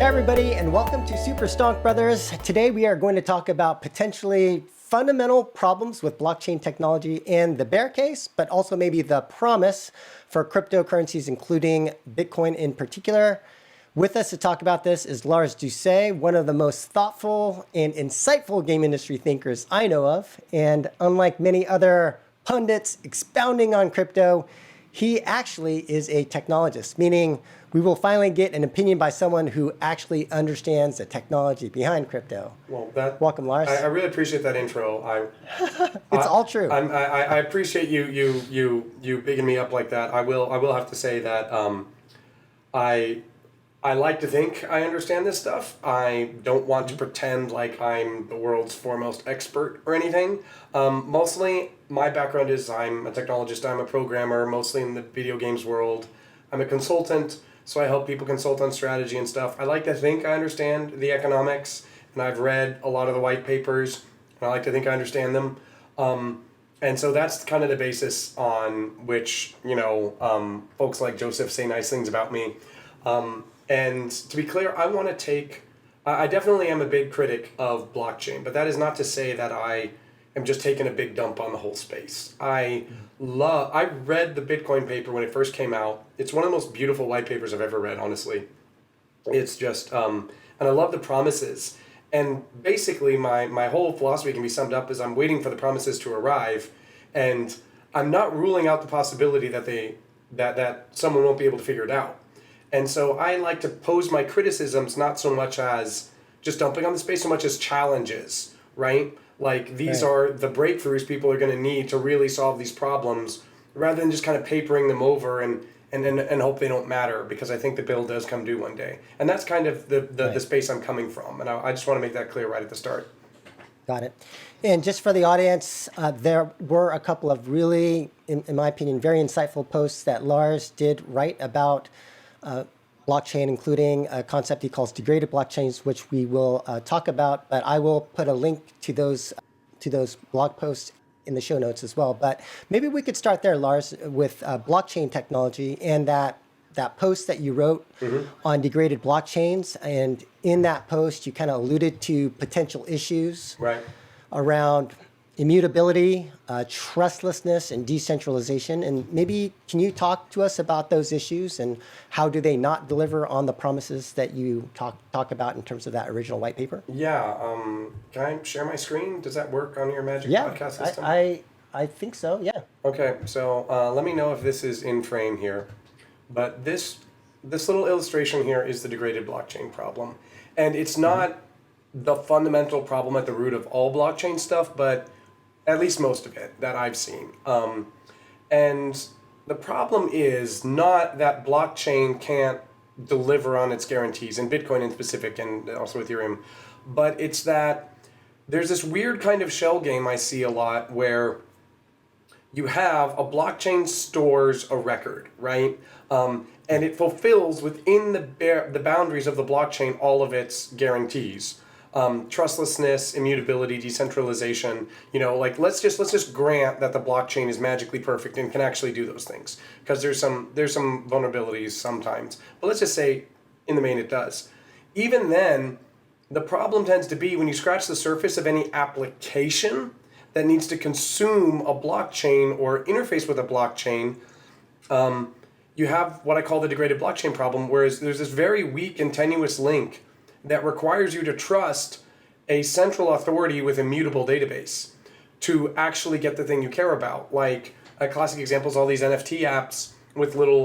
everybody, and welcome to Super Stonk Brothers. Today we are going to talk about potentially fundamental problems with blockchain technology and the bear case, but also maybe the promise for cryptocurrencies, including Bitcoin in particular. With us to talk about this is Lars Doucet, one of the most thoughtful and insightful game industry thinkers I know of. And unlike many other pundits expounding on crypto, he actually is a technologist, meaning we will finally get an opinion by someone who actually understands the technology behind crypto. Well, welcome, Lars. I really appreciate that intro. It's all true. I appreciate you bigging me up like that. I will have to say that I like to think I understand this stuff. I don't want to pretend like I'm the world's foremost expert or anything. Mostly, my background is I'm a technologist, I'm a programmer, mostly in the video games world. I'm a consultant, so I help people consult on strategy and stuff. I like to think I understand the economics, and I've read a lot of the white papers, and I like to think I understand them. And so that's kind of the basis on which, folks like Joseph say nice things about me. And to be clear, I definitely am a big critic of blockchain, but that is not to say that I am just taking a big dump on the whole space. I read the Bitcoin paper when it first came out. It's one of the most beautiful white papers I've ever read, honestly. It's just, and I love the promises. And basically my whole philosophy can be summed up as I'm waiting for the promises to arrive, and I'm not ruling out the possibility that someone won't be able to figure it out. And so I like to pose my criticisms not so much as just dumping on the space, so much as challenges, right? Like these are the breakthroughs people are going to need to really solve these problems, rather than just kind of papering them over and hope they don't matter, because I think the bill does come due one day. And that's kind of the space I'm coming from. And I just want to make that clear right at the start. Got it. And just for the audience, there were a couple of really, in my opinion, very insightful posts that Lars did write about blockchain, including a concept he calls degraded blockchains, which we will talk about. But I will put a link to those blog posts in the show notes as well. But maybe we could start there, Lars, with blockchain technology and that post that you wrote on degraded blockchains. And in that post, you kind of alluded to potential issues around immutability, trustlessness, and decentralization. And maybe can you talk to us about those issues and how do they not deliver on the promises that you talk about in terms of that original white paper? Yeah. Can I share my screen? Does that work on your Magic podcast system? I think so, yeah. Okay, so let me know if this is in frame here. But this little illustration here is the degraded blockchain problem. And it's not the fundamental problem at the root of all blockchain stuff, but at least most of it that I've seen. And the problem is not that blockchain can't deliver on its guarantees, and Bitcoin in specific, and also Ethereum, but it's that there's this weird kind of shell game I see a lot where you have a blockchain stores a record, right? And it fulfills within the boundaries of the blockchain all of its guarantees. Trustlessness, immutability, decentralization, like let's just grant that the blockchain is magically perfect and can actually do those things, because there's some vulnerabilities sometimes, but let's just say in the main it does. Even then, the problem tends to be when you scratch the surface of any application that needs to consume a blockchain or interface with a blockchain, you have what I call the degraded blockchain problem, whereas there's this very weak and tenuous link that requires you to trust a central authority with a mutable database to actually get the thing you care about. Like a classic example is all these NFT apps with little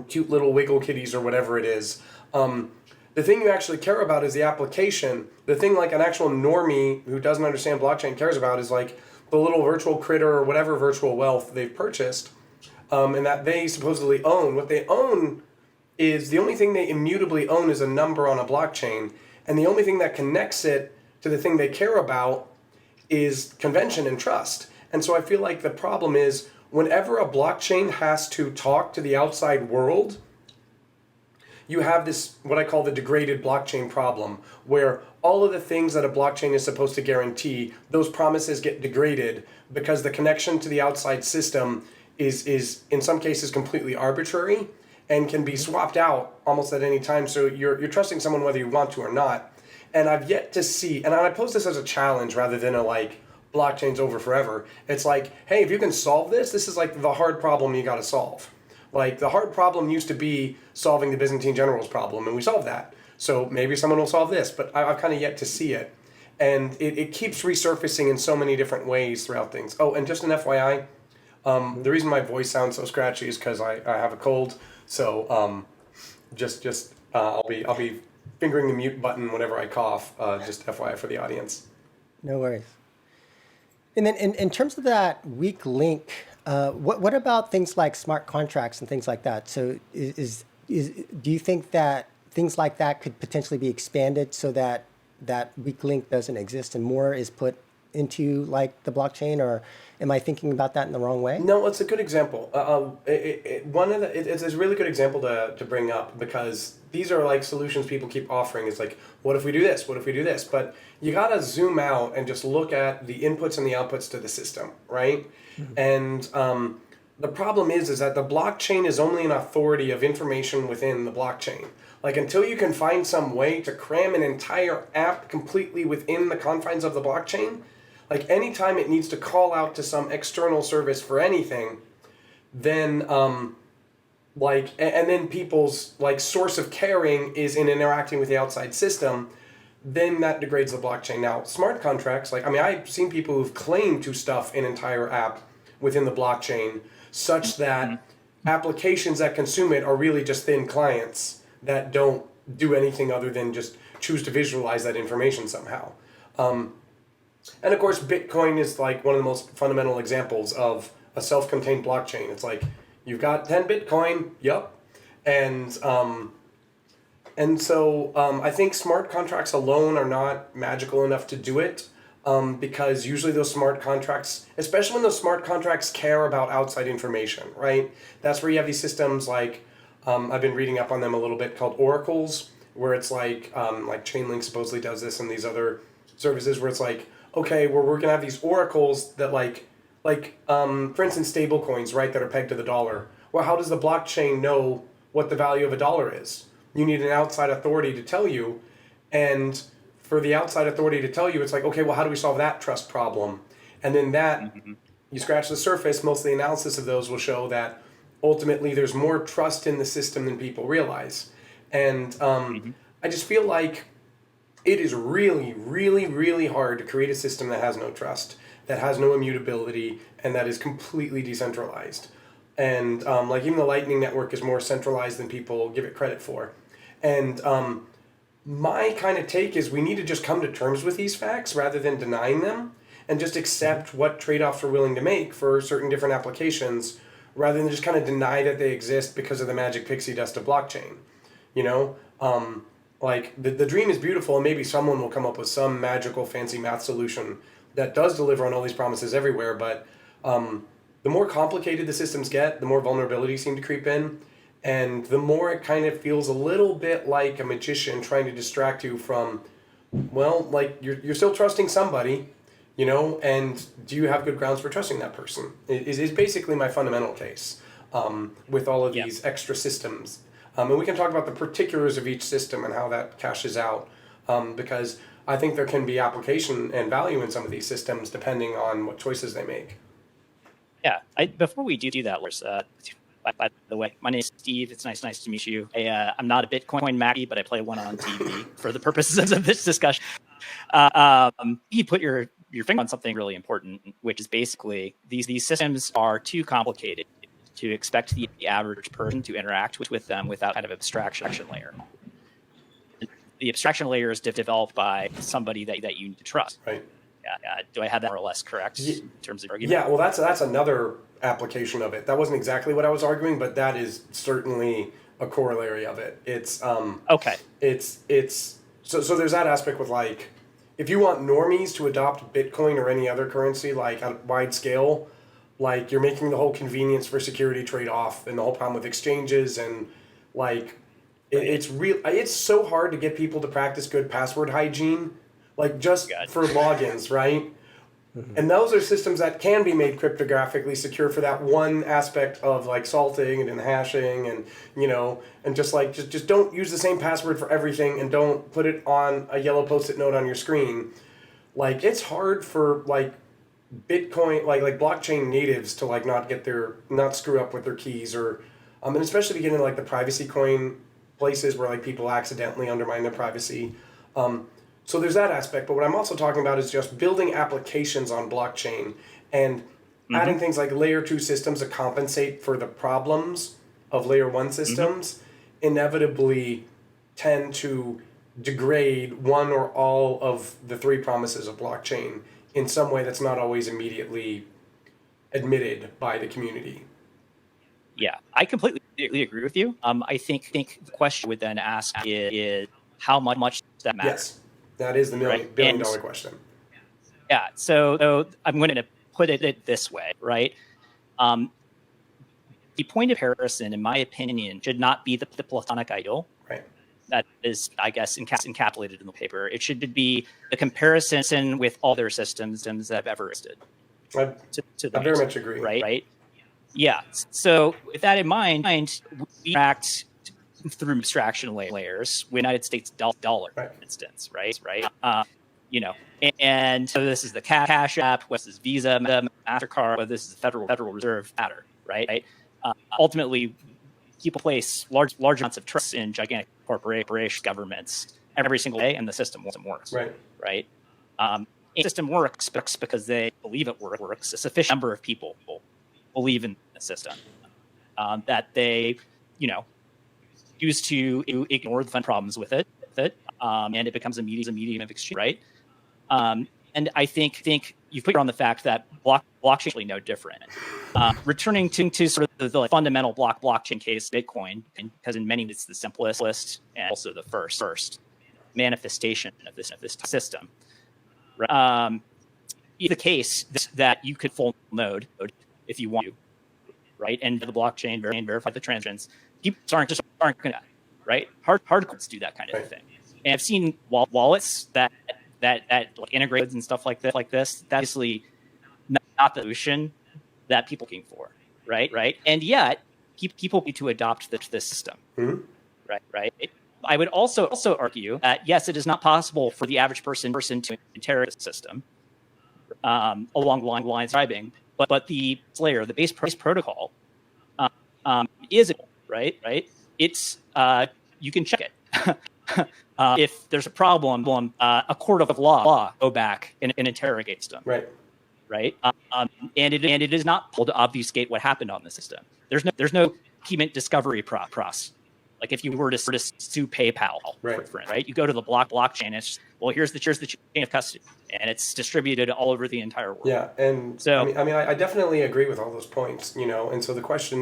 cute little wiggle kitties or whatever it is. The thing you actually care about is the application. The thing like an actual normie who doesn't understand blockchain cares about is like the little virtual critter or whatever virtual wealth they've purchased, and that they supposedly own. What they own is the only thing they immutably own is a number on a blockchain, and the only thing that connects it to the thing they care about is convention and trust. And so I feel like the problem is whenever a blockchain has to talk to the outside world, you have this, what I call the degraded blockchain problem, where all of the things that a blockchain is supposed to guarantee, those promises get degraded because the connection to the outside system is in some cases completely arbitrary, and can be swapped out almost at any time. So you're trusting someone whether you want to or not. And I've yet to see, and I pose this as a challenge rather than a like blockchain's over forever. It's like, hey, if you can solve this, this is like the hard problem you got to solve. Like the hard problem used to be solving the Byzantine generals problem, and we solved that. So maybe someone will solve this, but I've kind of yet to see it. And it keeps resurfacing in so many different ways throughout things. Oh, and just an FYI, the reason my voice sounds so scratchy is because I have a cold. So I'll be fingering the mute button whenever I cough. Just FYI for the audience. No worries. And then in terms of that weak link, what about things like smart contracts and things like that? So do you think that things like that could potentially be expanded so that that weak link doesn't exist and more is put into like the blockchain, or am I thinking about that in the wrong way? No, it's a good example. It's a really good example to bring up, because these are like solutions people keep offering. It's like, what if we do this? What if we do this? But you got to zoom out and just look at the inputs and the outputs to the system, right? Mm-hmm. And the problem is that the blockchain is only an authority of information within the blockchain. Like until you can find some way to cram an entire app completely within the confines of the blockchain, like anytime it needs to call out to some external service for anything, then and then people's like source of caring is in interacting with the outside system, then that degrades the blockchain. Now, smart contracts, I've seen people who've claimed to stuff an entire app within the blockchain such that applications that consume it are really just thin clients that don't do anything other than just choose to visualize that information somehow. And of course, Bitcoin is like one of the most fundamental examples of a self-contained blockchain. It's like, you've got 10 Bitcoin, yep. And so I think smart contracts alone are not magical enough to do it, because usually those smart contracts, especially when those smart contracts care about outside information, right? That's where you have these systems like, I've been reading up on them a little bit, called oracles, where it's like Chainlink supposedly does this, and these other services where it's like, okay, well, we're gonna have these oracles that for instance, stable coins, right, that are pegged to the dollar. Well, how does the blockchain know what the value of a dollar is? You need an outside authority to tell you, and for the outside authority to tell you, it's like, okay, well, how do we solve that trust problem? And then you scratch the surface, most of the analysis of those will show that ultimately there's more trust in the system than people realize. And I just feel like it is really, really, really hard to create a system that has no trust, that has no immutability, and that is completely decentralized. And even the Lightning Network is more centralized than people give it credit for. And my kind of take is we need to just come to terms with these facts rather than denying them, and just accept what trade-offs we're willing to make for certain different applications, rather than just kind of deny that they exist because of the magic pixie dust of blockchain. You know, the dream is beautiful, and maybe someone will come up with some magical fancy math solution that does deliver on all these promises everywhere. But the more complicated the systems get, the more vulnerabilities seem to creep in, and the more it kind of feels a little bit like a magician trying to distract you from, well, like you're still trusting somebody, you know, and do you have good grounds for trusting that person? Is basically my fundamental case with all of these extra systems. And we can talk about the particulars of each system and how that cashes out, because I think there can be application and value in some of these systems depending on what choices they make. Yeah, before we do that, Lars, by the way, my name is Steve. It's nice to meet you. I'm not a Bitcoin Mackie, but I play one on TV for the purposes of this discussion. You put your finger on something really important, which is basically these systems are too complicated to expect the average person to interact with them without kind of abstraction layer. The abstraction layer is developed by somebody that you need to trust. Right. Yeah. Do I have that more or less correct in terms of argument? Yeah. Well, that's another application of it. That wasn't exactly what I was arguing, but that is certainly a corollary of it. It's okay. It's so there's that aspect with like, if you want normies to adopt Bitcoin or any other currency like on a wide scale, like you're making the whole convenience for security trade-off and the whole problem with exchanges, and like it's so hard to get people to practice good password hygiene, like just for logins, right? And those are systems that can be made cryptographically secure for that one aspect of like salting and hashing and, you know, and just don't use the same password for everything and don't put it on a yellow post-it note on your screen. Like, it's hard for like Bitcoin, like blockchain natives to like not screw up with their keys or, and especially to get into like the privacy coin places where like people accidentally undermine their privacy. So there's that aspect, but what I'm also talking about is just building applications on blockchain and adding things like layer 2 systems to compensate for the problems of layer 1 systems inevitably tend to degrade one or all of the 3 promises of blockchain in some way that's not always immediately admitted by the community. Yeah, I completely agree with you. I think the question would then ask is how much that matters. Yes, that is the billion dollar question. Yeah, so I'm going to put it this way, right? The point of comparison, in my opinion, should not be the Platonic ideal. Right. That is, I guess, encapsulated in the paper. It should be the comparison with all their systems that have ever existed. I very much agree. Right? Yeah. So with that in mind, we act through abstraction layers with United States dollar, for instance, right? You know, and so this is the Cash App, what's this Visa, MasterCard, whether this is the Federal Reserve matter, right? Ultimately, people place large amounts of trust in gigantic corporations, governments every single day, and the system works. Right? The system works because they believe it works. A sufficient number of people believe in the system that they, you know, use to ignore the fun problems with it, and it becomes a medium of exchange, right? And I think you put on the fact that blockchain is actually no different. Returning to sort of the fundamental blockchain case, Bitcoin, because in many ways it's the simplest and also the first manifestation of this system. It's the case that you could full node if you want to, right? And the blockchain verify the transactions. People aren't going to, right? Hard codes do that kind of thing. And I've seen wallets that like integrate and stuff like this. That's obviously not the solution that people are looking for, right? And yet, people need to adopt this system, right? I would also argue that yes, it is not possible for the average person to interrogate the system along the lines of describing, but the layer, the base protocol, is it right? It's you can check it. If there's a problem, a court of law go back and interrogate them. Right. And it is not possible to obfuscate what happened on the system. There's no document discovery process. Like if you were to sue PayPal, right? You go to the blockchain. It's here's the chain of custody, and it's distributed all over the entire world. Yeah, and so I definitely agree with all those points, you know. And so the question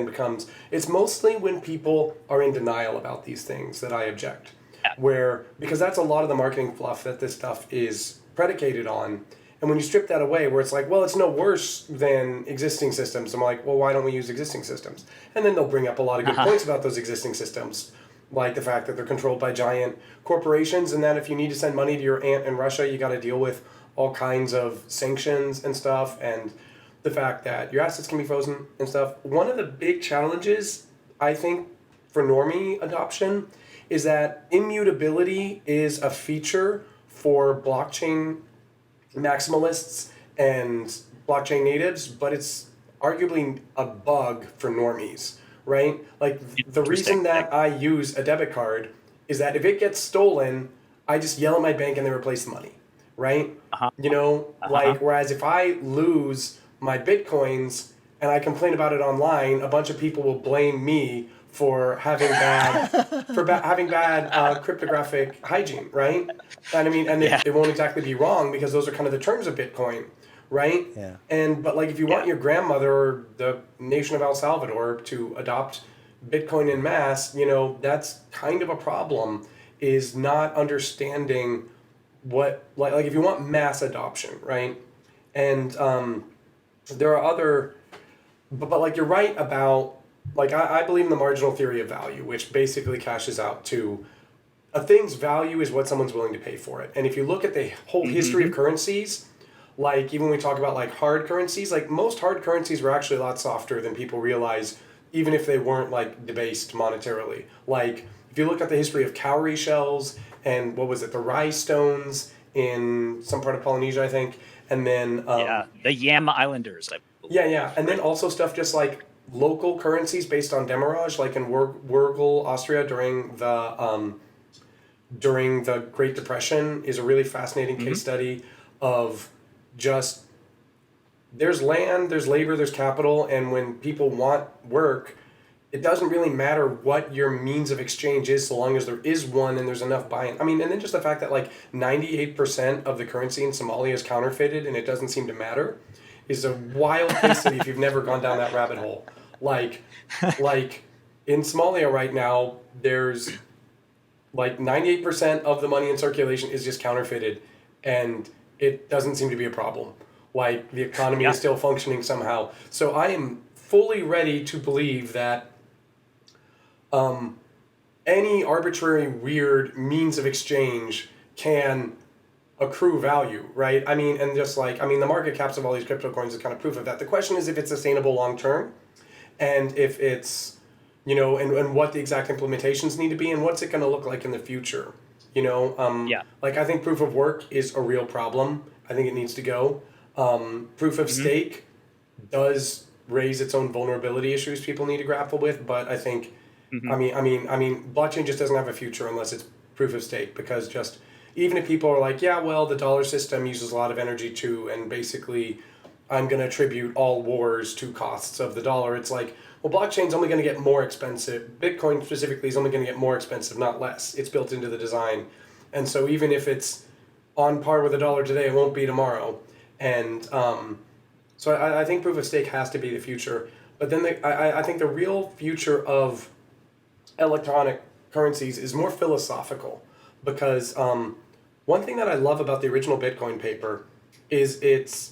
becomes, it's mostly when people are in denial about these things that I object. Yeah. Because that's a lot of the marketing fluff that this stuff is predicated on. And when you strip that away, where it's like, well, it's no worse than existing systems. I'm like, well, why don't we use existing systems? And then they'll bring up a lot of good points about those existing systems, like the fact that they're controlled by giant corporations, and that if you need to send money to your aunt in Russia, you got to deal with all kinds of sanctions and stuff, and the fact that your assets can be frozen and stuff. One of the big challenges, I think, for normie adoption is that immutability is a feature for blockchain maximalists and blockchain natives, but it's arguably a bug for normies, right? Like the reason that I use a debit card is that if it gets stolen, I just yell at my bank and they replace the money, right? You know, like whereas if I lose my Bitcoins and I complain about it online, a bunch of people will blame me for having bad cryptographic hygiene, right? And I mean, and they won't exactly be wrong because those are kind of the terms of Bitcoin, right? Yeah. But like if you want your grandmother or the nation of El Salvador to adopt Bitcoin en masse, you know, that's kind of a problem, is not understanding what, like if you want mass adoption, right? And there are other, but like you're right about, like I believe in the marginal theory of value, which basically cashes out to a thing's value is what someone's willing to pay for it. And if you look at the whole history of currencies, Like even when we talk about like hard currencies, like most hard currencies were actually a lot softer than people realize, even if they weren't like debased monetarily. Like if you look at the history of cowrie shells and what was it, the rye stones in some part of Polynesia, I think, and then Yeah, the Yam Islanders. I believe. yeah, and then also stuff just like local currencies based on demurrage, like in Wurgel, Austria during the Great Depression, is a really fascinating case study of just there's land, there's labor, there's capital, and when people want work, it doesn't really matter what your means of exchange is so long as there is one and there's enough buy-in. I mean, and then just the fact that like 98% of the currency in Somalia is counterfeited and it doesn't seem to matter is a wild case study if you've never gone down that rabbit hole. Like in Somalia right now, there's like 98% of the money in circulation is just counterfeited and it doesn't seem to be a problem. Like the economy is still functioning somehow. So I am fully ready to believe that any arbitrary, weird means of exchange can accrue value, right? I mean, and just like, I mean, the market caps of all these crypto coins is kind of proof of that. The question is if it's sustainable long term and if it's, you know, and what the exact implementations need to be and what's it going to look like in the future, you know? Like I think proof of work is a real problem. I think it needs to go. Proof of stake does raise its own vulnerability issues people need to grapple with, but I think, I mean, blockchain just doesn't have a future unless it's proof of stake, because just even if people are like, yeah, well, the dollar system uses a lot of energy too, and basically I'm going to attribute all wars to costs of the dollar. It's like, well, blockchain's only going to get more expensive. Bitcoin specifically is only going to get more expensive, not less. It's built into the design. And so even if it's on par with the dollar today, it won't be tomorrow. And so I think proof of stake has to be the future. But then I think the real future of electronic currencies is more philosophical, because one thing that I love about the original Bitcoin paper is it's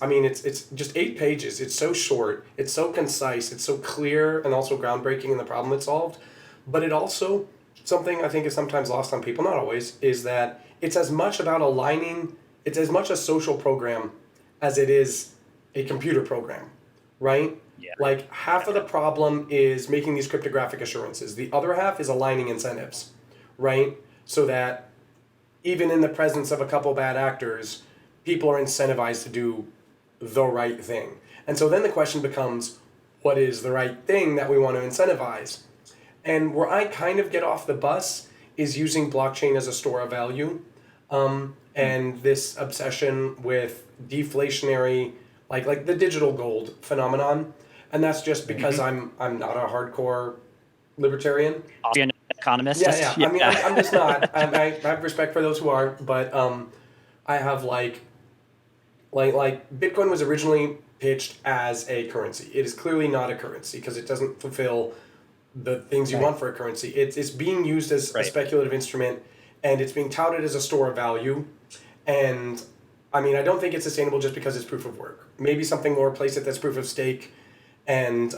just 8 pages. It's so short, it's so concise, it's so clear, and also groundbreaking in the problem it solved. But it also, something I think is sometimes lost on people, not always, is that it's as much about aligning, it's as much a social program as it is a computer program, right? Yeah. Like half of the problem is making these cryptographic assurances. The other half is aligning incentives, right? So that even in the presence of a couple bad actors, people are incentivized to do the right thing. And so then the question becomes, what is the right thing that we want to incentivize? And where I kind of get off the bus is using blockchain as a store of value, and this obsession with deflationary, like the digital gold phenomenon. And that's just because I'm not a hardcore libertarian. Austrian economist. Yeah. I mean, I'm just not. I have respect for those who are, but I have like Bitcoin was originally pitched as a currency. It is clearly not a currency because it doesn't fulfill the things you want for a currency. It's being used as a speculative instrument, and it's being touted as a store of value. And I mean, I don't think it's sustainable just because it's proof of work. Maybe something more place it that's proof of stake, and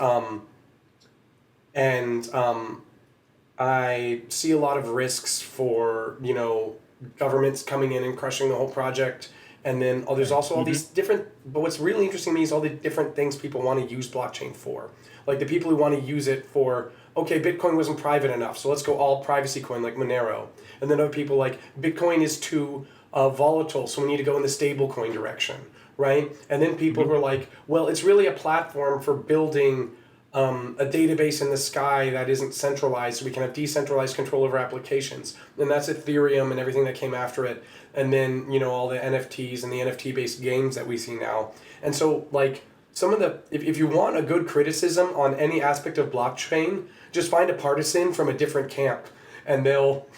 I see a lot of risks for, you know, governments coming in and crushing the whole project. And then there's also all these different, but what's really interesting to me is all the different things people want to use blockchain for. Like the people who want to use it for, okay, Bitcoin wasn't private enough, so let's go all privacy coin like Monero. And then other people like, Bitcoin is too volatile, so we need to go in the stable coin direction, right? And then people who are like, well, it's really a platform for building a database in the sky that isn't centralized, so we can have decentralized control over applications. And that's Ethereum and everything that came after it. And then, you know, all the NFTs and the NFT-based games that we see now. And so, like, some of the, if you want a good criticism on any aspect of blockchain, just find a partisan from a different camp, and they'll,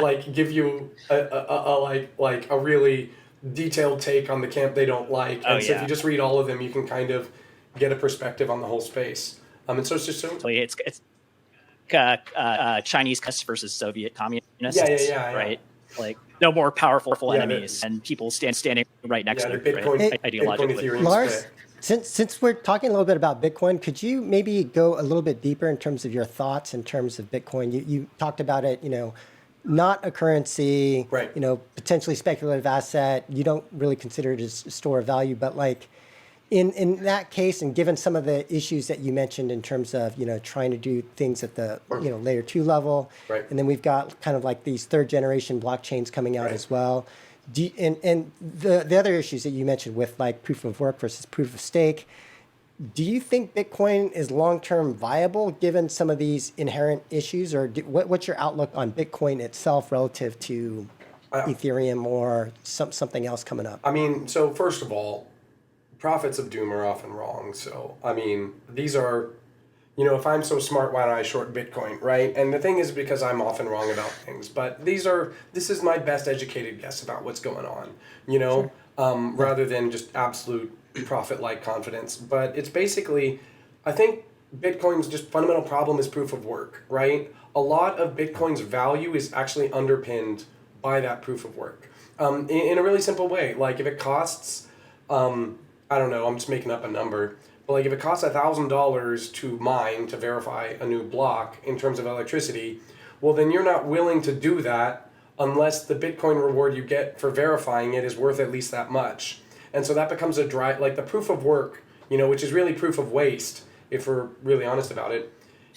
like, give you a really detailed take on the camp they don't like. And so if you just read all of them, you can kind of get a perspective on the whole space. And so it's just so... It's Chinese versus Soviet communists, right? Like, no more powerful enemies, and people standing right next to them, right? Ideologically. Lars, since we're talking a little bit about Bitcoin, could you maybe go a little bit deeper in terms of your thoughts in terms of Bitcoin? You talked about it, you know, not a currency, Right. potentially speculative asset. You don't really consider it as a store of value, but like in that case, and given some of the issues that you mentioned in terms of, trying to do things at the, layer 2 level, Right. and then we've got kind of like these third generation blockchains coming out Right. as well. And the other issues that you mentioned with like proof of work versus proof of stake, do you think Bitcoin is long-term viable given some of these inherent issues, or what's your outlook on Bitcoin itself relative to Ethereum or something else coming up? I mean, so first of all, prophets of doom are often wrong. So, I mean, these are, if I'm so smart, why don't I short Bitcoin, right? And the thing is because I'm often wrong about things. But this is my best educated guess about what's going on, Sure. rather than just absolute prophet-like confidence. But it's basically, I think Bitcoin's just fundamental problem is proof of work, right? A lot of Bitcoin's value is actually underpinned by that proof of work. In a really simple way, like if it costs, I don't know, I'm just making up a number, but like if it costs $1,000 to mine to verify a new block in terms of electricity, well then you're not willing to do that unless the Bitcoin reward you get for verifying it is worth at least that much. And so that becomes like the proof of work, which is really proof of waste, if we're really honest about it,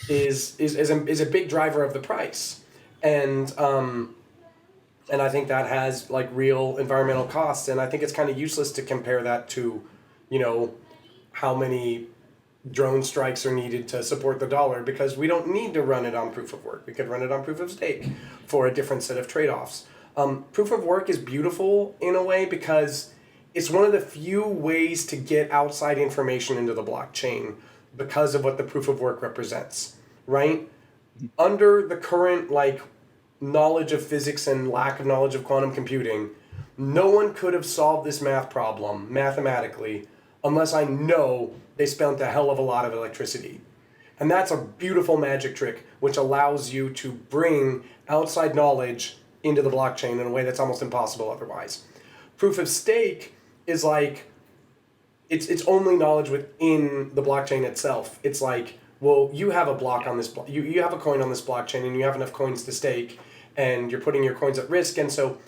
is a big driver of the price. And I think that has like real environmental costs. And I think it's kind of useless to compare that to, how many drone strikes are needed to support the dollar, because we don't need to run it on proof of work. We could run it on proof of stake for a different set of trade-offs. Proof of work is beautiful in a way because it's one of the few ways to get outside information into the blockchain because of what the proof of work represents, right? Under the current knowledge of physics and lack of knowledge of quantum computing, no one could have solved this math problem mathematically unless I know they spent a hell of a lot of electricity. And that's a beautiful magic trick which allows you to bring outside knowledge into the blockchain in a way that's almost impossible otherwise. Proof of stake is it's only knowledge within the blockchain itself. It's like, well, you have a block on this you have a coin on this blockchain and you have enough coins to stake and you're putting your coins at risk. And so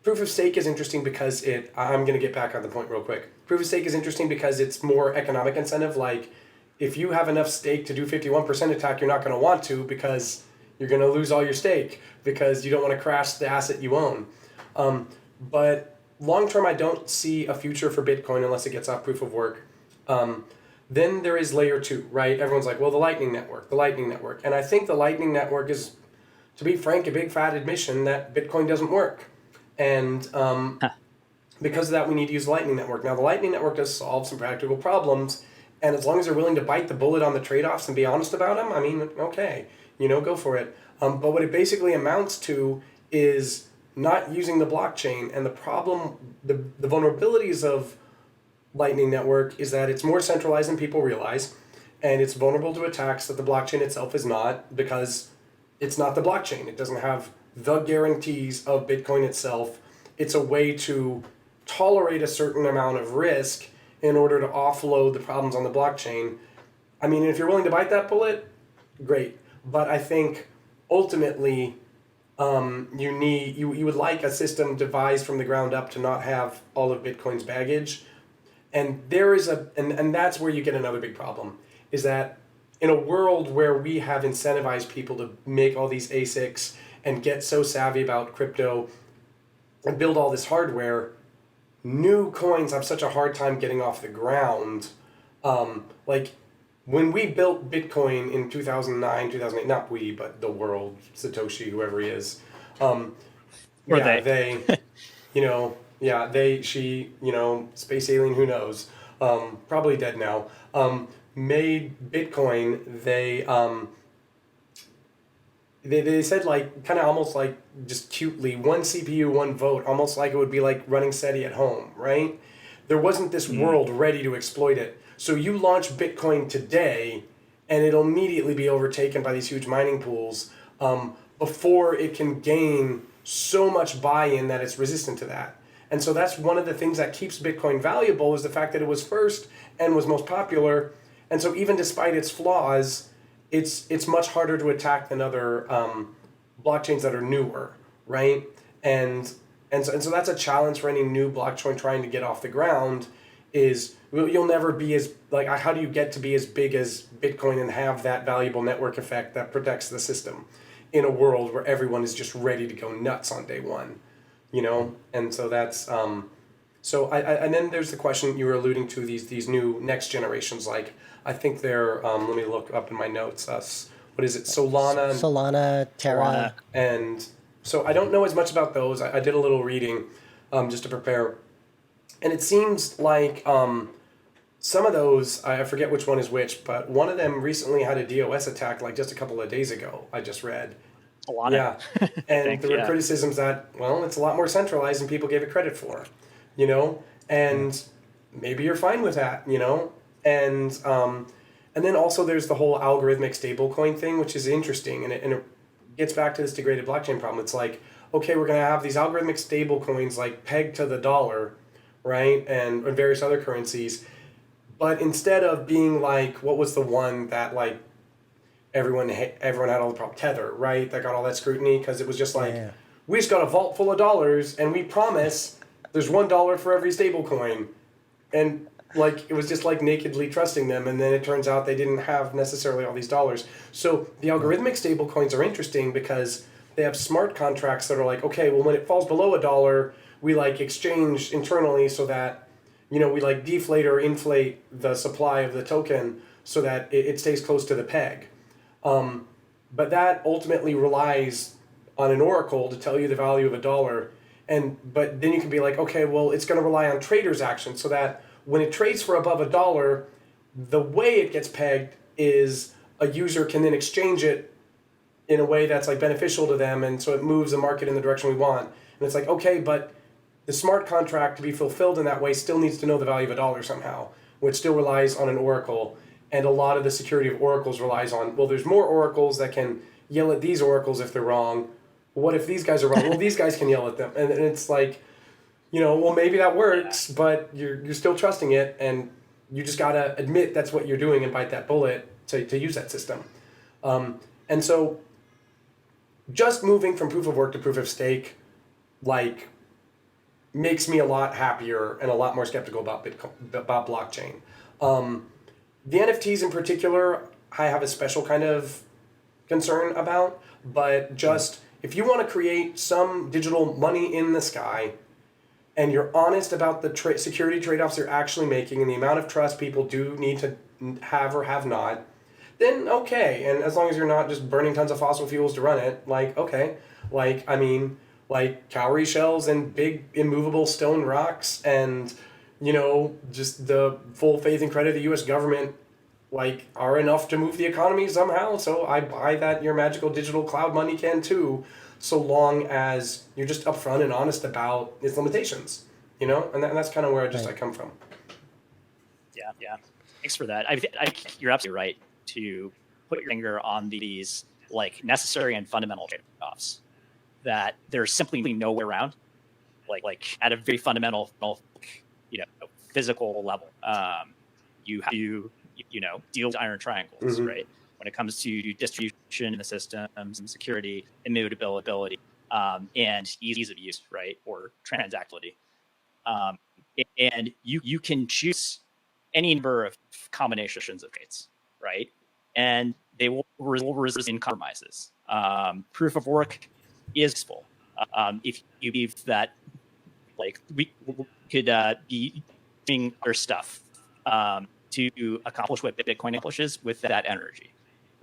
proof of stake is interesting because I'm going to get back on the point real quick. Proof of stake is interesting because it's more economic incentive. Like if you have enough stake to do 51% attack, you're not going to want to because you're going to lose all your stake because you don't want to crash the asset you own. But long term, I don't see a future for Bitcoin unless it gets off proof of work. Then there is layer 2, right? Everyone's like, well, the Lightning Network. And I think the Lightning Network is, to be frank, a big fat admission that Bitcoin doesn't work. And because of that, we need to use the Lightning Network. Now, the Lightning Network does solve some practical problems. And as long as they're willing to bite the bullet on the trade-offs and be honest about them, I mean, okay, go for it. But what it basically amounts to is not using the blockchain. And the problem, the vulnerabilities of Lightning Network is that it's more centralized than people realize. And it's vulnerable to attacks that the blockchain itself is not, because it's not the blockchain. It doesn't have the guarantees of Bitcoin itself. It's a way to tolerate a certain amount of risk in order to offload the problems on the blockchain. I mean, if you're willing to bite that bullet, great. But I think ultimately you would like a system devised from the ground up to not have all of Bitcoin's baggage. And there is and that's where you get another big problem, is that in a world where we have incentivized people to make all these ASICs and get so savvy about crypto and build all this hardware, new coins have such a hard time getting off the ground. Like when we built Bitcoin in 2009, 2008, not we, but the world, Satoshi, whoever he is. They, she, space alien, who knows, probably dead now, made Bitcoin. They said kind of almost like just cutely, one CPU, one vote, almost like it would be like running SETI at home, right? There wasn't this world ready to exploit it. So you launch Bitcoin today and it'll immediately be overtaken by these huge mining pools before it can gain so much buy-in that it's resistant to that. And so that's one of the things that keeps Bitcoin valuable, is the fact that it was first and was most popular. And so even despite its flaws, it's much harder to attack than other blockchains that are newer, right? And so that's a challenge for any new blockchain trying to get off the ground. Is you'll never be as like, how do you get to be as big as Bitcoin and have that valuable network effect that protects the system in a world where everyone is just ready to go nuts on day one, you know? And so that's so and then there's the question you were alluding to, these new next generations, like I think they're let me look up in my notes, what is it, Solana, Terra. and so I don't know as much about those. I did a little reading just to prepare. And it seems like some of those, I forget which one is which, but one of them recently had a DOS attack like just a couple of days ago, I just read. A lot Yeah. And there were yeah. criticisms that, well, it's a lot more centralized than people gave it credit for, you know? And maybe you're fine with that, you know? And then also there's the whole algorithmic stablecoin thing, which is interesting, and it gets back to this degraded blockchain problem. It's like, okay, we're going to have these algorithmic stablecoins like pegged to the dollar, right, and various other currencies, but instead of being like, what was the one that like everyone had all the problem, Tether, right, that got all that scrutiny because it was just like, we just got a vault full of dollars and we promise there's $1 for every stablecoin, and like it was just like nakedly trusting them, and then it turns out they didn't have necessarily all these dollars. So the algorithmic stablecoins are interesting because they have smart contracts that are like, okay, well, when it falls below $1, we like exchange internally so that, you know, we like deflate or inflate the supply of the token so that it stays close to the peg. But that ultimately relies on an oracle to tell you the value of $1. But then you can be like, okay, well, it's going to rely on traders' action so that when it trades for above $1, the way it gets pegged is a user can then exchange it in a way that's like beneficial to them, and so it moves the market in the direction we want. And it's like, okay, but the smart contract to be fulfilled in that way still needs to know the value of $1 somehow, which still relies on an oracle. And a lot of the security of oracles relies on, well, there's more oracles that can yell at these oracles if they're wrong. What if these guys are wrong? Well, these guys can yell at them. And it's like, you know, well, maybe that works, but you're still trusting it, and you just got to admit that's what you're doing and bite that bullet to use that system. And so just moving from proof of work to proof of stake, like, makes me a lot happier and a lot more skeptical about Bitcoin, about blockchain. The NFTs in particular, I have a special kind of concern about, but just if you want to create some digital money in the sky, and you're honest about the security trade-offs you're actually making and the amount of trust people do need to have or have not, then okay. And as long as you're not just burning tons of fossil fuels to run it, like, okay. Like, I mean, like cowrie shells and big immovable stone rocks and, you know, just the full faith and credit of the U.S. government, like, are enough to move the economy somehow. So I buy that your magical digital cloud money can too, so long as you're just upfront and honest about its limitations, you know? And that's kind of where I come from. Yeah. Thanks for that. You're absolutely right to put your finger on these like necessary and fundamental trade-offs that there's simply no way around, like at a very fundamental, you know, physical level. You have to, you know, deal with iron triangles, right? When it comes to distribution in the systems and security, immutability, and ease of use, right, or transactability. And you can choose any number of combinations of traits, right? And they will result in compromises. Proof of work is useful. If you believe that, like, we could be doing other stuff to accomplish what Bitcoin accomplishes with that energy,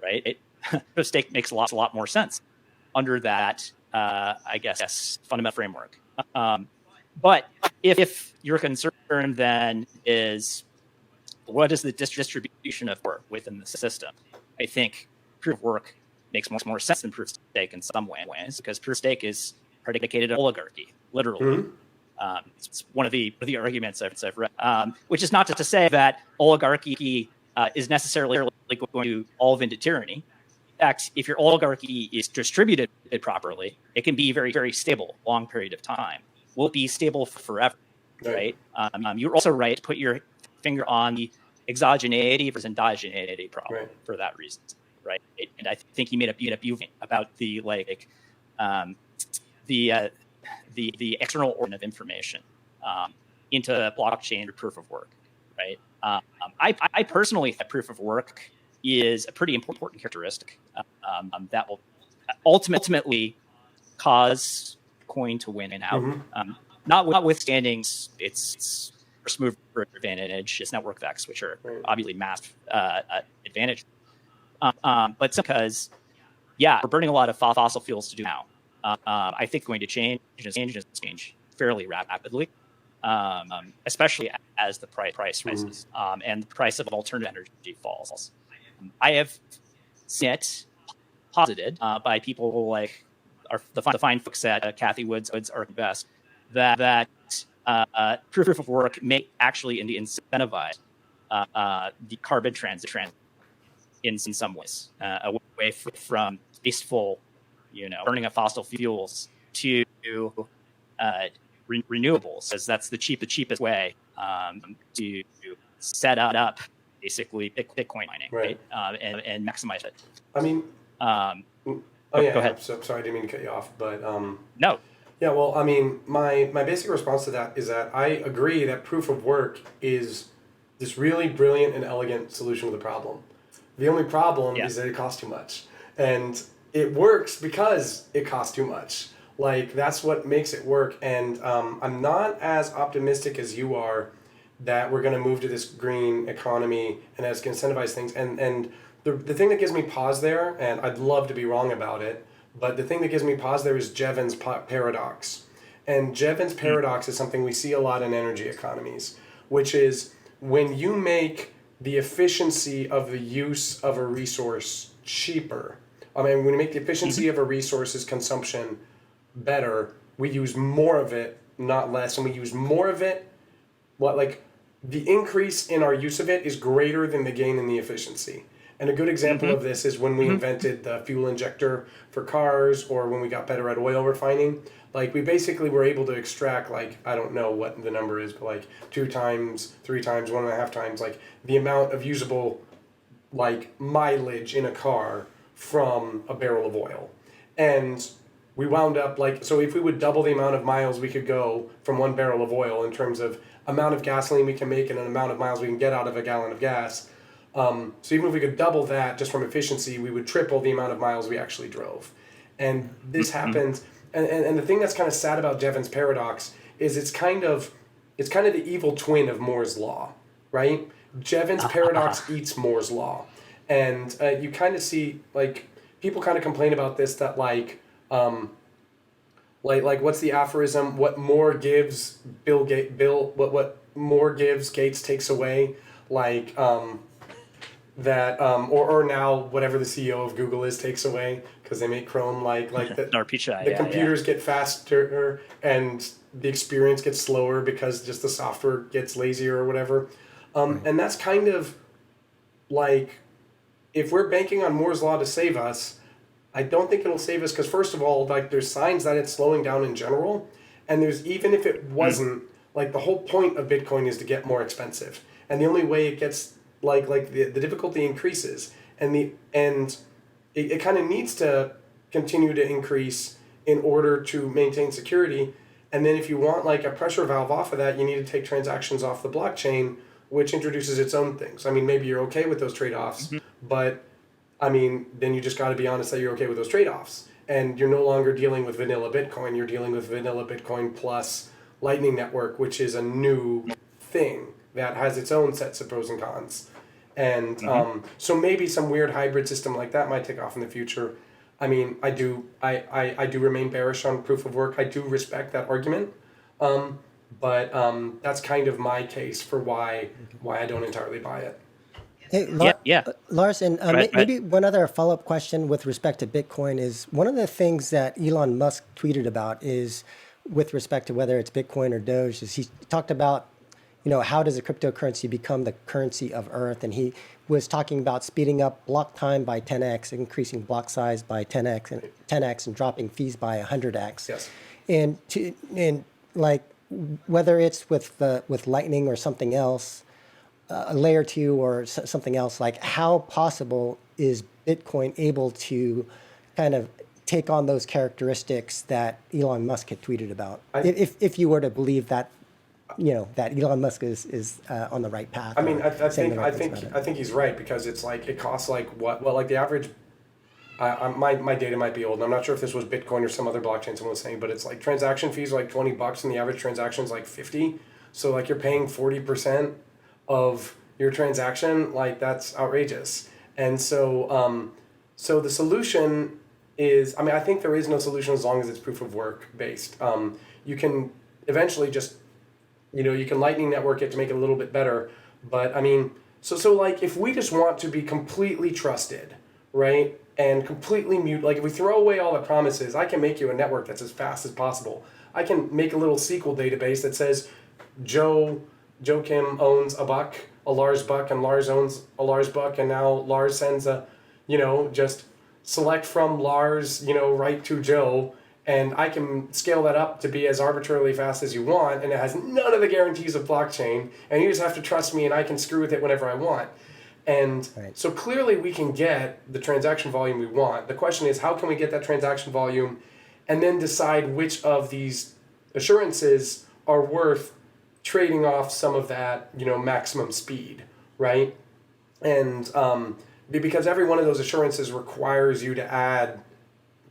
right? Proof of stake makes a lot more sense under that, I guess, fundamental framework. But if your concern then is what is the distribution of work within the system, I think proof of work makes more sense than proof of stake in some ways, because proof of stake is predicated on oligarchy, literally. It's one of the arguments I've read, which is not to say that oligarchy is necessarily going to evolve into tyranny. In fact, if your oligarchy is distributed properly, it can be very, very stable, long period of time. Will it be stable forever, right? You're also right to put your finger on the exogeneity versus endogeneity problem for that reason, right? And I think you made a beautiful about the like the external origin of information into blockchain or proof of work, right? I personally think proof of work is a pretty important characteristic that will ultimately cause coin to win out. Notwithstanding its first mover advantage, its network effects, which are obviously massive advantage. But because, we're burning a lot of fossil fuels to do now. I think going to change fairly rapidly, especially as the price rises and the price of alternative energy falls. I have seen it posited by people like the fine folks at Cathie Woods Arc Invest that proof of work may actually incentivize the carbon transition in some ways, away from wasteful, burning of fossil fuels to renewables, as that's the cheapest way to set up basically Bitcoin mining, right? And maximize it. I mean, go ahead. So, sorry, I didn't mean to cut you off, but no. Yeah, well, I mean, my basic response to that is that I agree that proof of work is this really brilliant and elegant solution to the problem. The only problem is that it costs too much. And it works because it costs too much. Like, that's what makes it work. And I'm not as optimistic as you are that we're going to move to this green economy and that it's going to incentivize things. And the thing that gives me pause there, and I'd love to be wrong about it, but the thing that gives me pause there is Jevons paradox. And Jevons paradox is something we see a lot in energy economies, which is when you make the efficiency of the use of a resource cheaper, when you make the efficiency of a resource's consumption better, we use more of it, not less. And we use more of it, the increase in our use of it is greater than the gain in the efficiency. And a good example of this is when we invented the fuel injector for cars, or when we got better at oil refining. Like, we basically were able to extract, I don't know what the number is, but 2 times, 3 times, 1.5 times, the amount of usable, mileage in a car from a barrel of oil. And we wound up, so if we would double the amount of miles we could go from 1 barrel of oil in terms of amount of gasoline we can make and an amount of miles we can get out of a gallon of gas, so even if we could double that just from efficiency, we would triple the amount of miles we actually drove. And this happens, and the thing that's kind of sad about Jevons paradox is it's kind of the evil twin of Moore's law, right? Jevons paradox eats Moore's law. And you kind of see, people kind of complain about this, that what's the aphorism? What Moore gives, what Moore gives, Gates takes away. Or now whatever the CEO of Google is takes away, because they make Chrome the computers get faster and the experience gets slower because just the software gets lazier or whatever. And that's kind of if we're banking on Moore's law to save us, I don't think it'll save us, because first of all, there's signs that it's slowing down in general, and even if it wasn't, the whole point of Bitcoin is to get more expensive, and the only way it gets the difficulty increases, and it kind of needs to continue to increase in order to maintain security. And then if you want a pressure valve off of that, you need to take transactions off the blockchain, which introduces its own things. Maybe you're okay with those trade-offs, but then you just got to be honest that you're okay with those trade-offs. And you're no longer dealing with vanilla Bitcoin. You're dealing with vanilla Bitcoin plus Lightning Network, which is a new thing that has its own sets of pros and cons. And so maybe some weird hybrid system like that might take off in the future. I do remain bearish on proof of work. I do respect that argument. But that's kind of my case for why I don't entirely buy it. Hey, Lars, and maybe one other follow-up question with respect to Bitcoin is, one of the things that Elon Musk tweeted about is, with respect to whether it's Bitcoin or Doge, is he talked about, how does a cryptocurrency become the currency of Earth? And he was talking about speeding up block time by 10x, increasing block size by 10x, and dropping fees by 100x. Yes. And whether it's with Lightning or something else, a layer 2 or something else, how possible is Bitcoin able to kind of take on those characteristics that Elon Musk had tweeted about. I- If you were to believe that, that Elon Musk is on the right path. I mean, or saying the right things about it. I think he's right, because it's like it costs like what? Well, like the average. My data might be old, and I'm not sure if this was Bitcoin or some other blockchain someone was saying, but it's like transaction fees are like $20, and the average transaction is like 50. So like you're paying 40% of your transaction. Like that's outrageous. And so so the solution is, I mean, I think there is no solution as long as it's proof of work based. You can eventually just, you can lightning network it to make it a little bit better. But I mean, so like if we just want to be completely trusted, right? And completely mute, like if we throw away all the promises, I can make you a network that's as fast as possible. I can make a little SQL database that says Joe Kim owns a buck, a Lars buck, and Lars owns a Lars buck, and now Lars sends a, just select from Lars, right to Joe, and I can scale that up to be as arbitrarily fast as you want, and it has none of the guarantees of blockchain, and you just have to trust me, and I can screw with it whenever I want. And Right. so clearly we can get the transaction volume we want. The question is, how can we get that transaction volume and then decide which of these assurances are worth trading off some of that, maximum speed, right? And because every one of those assurances requires you to add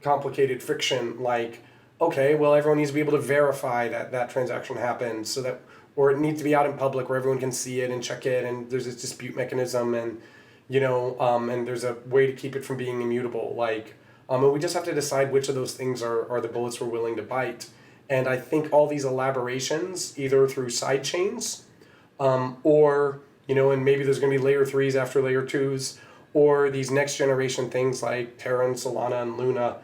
complicated friction, like, okay, well, everyone needs to be able to verify that that transaction happened, so that, or it needs to be out in public where everyone can see it and check it, and there's this dispute mechanism, and and there's a way to keep it from being immutable. Like, and we just have to decide which of those things are the bullets we're willing to bite. And I think all these elaborations, either through side chains, or and maybe there's going to be layer 3s after layer 2s, or these next generation things like Terra and Solana and Luna,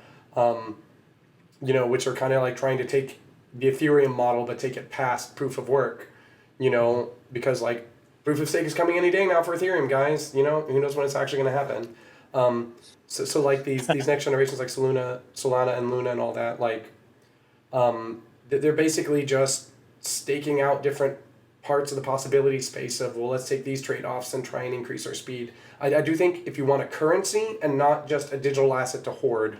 which are kind of like trying to take the Ethereum model but take it past proof of work, because like proof of stake is coming any day now for Ethereum, guys. Who knows when it's actually going to happen. So like these next generations like Solana and Luna and all that, like they're basically just staking out different parts of the possibility space of, well, let's take these trade-offs and try and increase our speed. I do think if you want a currency and not just a digital asset to hoard,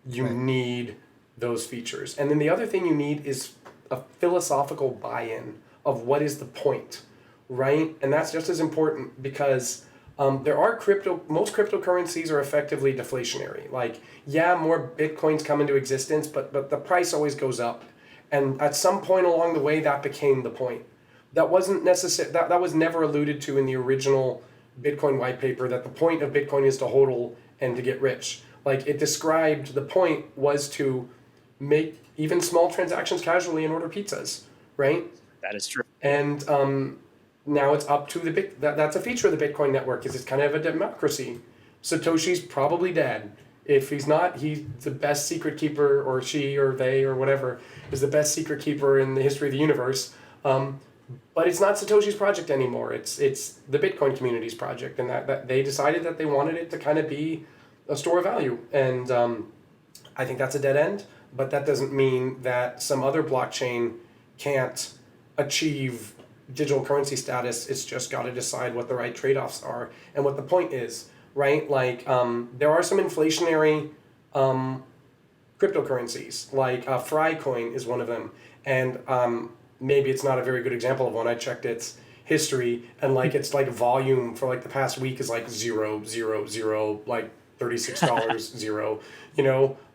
you need those features. And then the other thing you need is a philosophical buy-in of what is the point, right? And that's just as important, because there are most cryptocurrencies are effectively deflationary. Like, yeah, more Bitcoins come into existence, but the price always goes up. And at some point along the way, that became the point. That wasn't necessary. That was never alluded to in the original Bitcoin white paper, that the point of Bitcoin is to hodl and to get rich. Like, it described the point was to make even small transactions casually and order pizzas, right? That is true. And now it's up to that's a feature of the Bitcoin network, is it's kind of a democracy. Satoshi's probably dead. If he's not, he's the best secret keeper, or she or they or whatever is the best secret keeper in the history of the universe. But it's not Satoshi's project anymore. It's the Bitcoin community's project, and that they decided that they wanted it to kind of be a store of value. And I think that's a dead end, but that doesn't mean that some other blockchain can't achieve digital currency status. It's just got to decide what the right trade-offs are and what the point is, right? Like, there are some inflationary cryptocurrencies, like Frycoin is one of them, and maybe it's not a very good example of one. I checked its history, and like it's like volume for like the past week is like 0, 0, 0, like $36 0,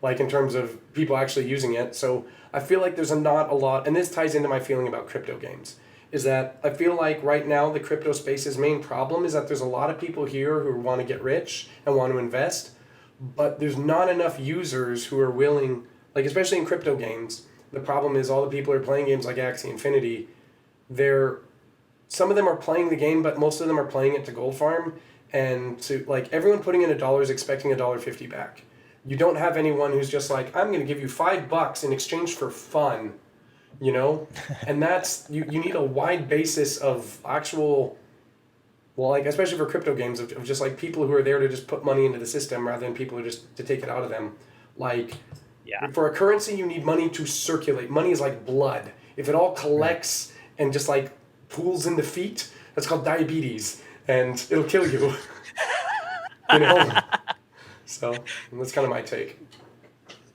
like in terms of people actually using it. So I feel like there's not a lot, and this ties into my feeling about crypto games, is that I feel like right now the crypto space's main problem is that there's a lot of people here who want to get rich and want to invest, but there's not enough users who are willing, like especially in crypto games. The problem is all the people who are playing games like Axie Infinity, some of them are playing the game, but most of them are playing it to gold farm, and to like everyone putting in $1 is expecting $1.50 back. You don't have anyone who's just like, I'm going to give you $5 in exchange for fun, and that's you need a wide basis of actual, well, like especially for crypto games, of just like people who are there to just put money into the system rather than people who just to take it out of them. Like, Yeah. for a currency, you need money to circulate. Money is like blood. If it all collects and just like pools in the feet, that's called diabetes, and it'll kill you. So that's kind of my take.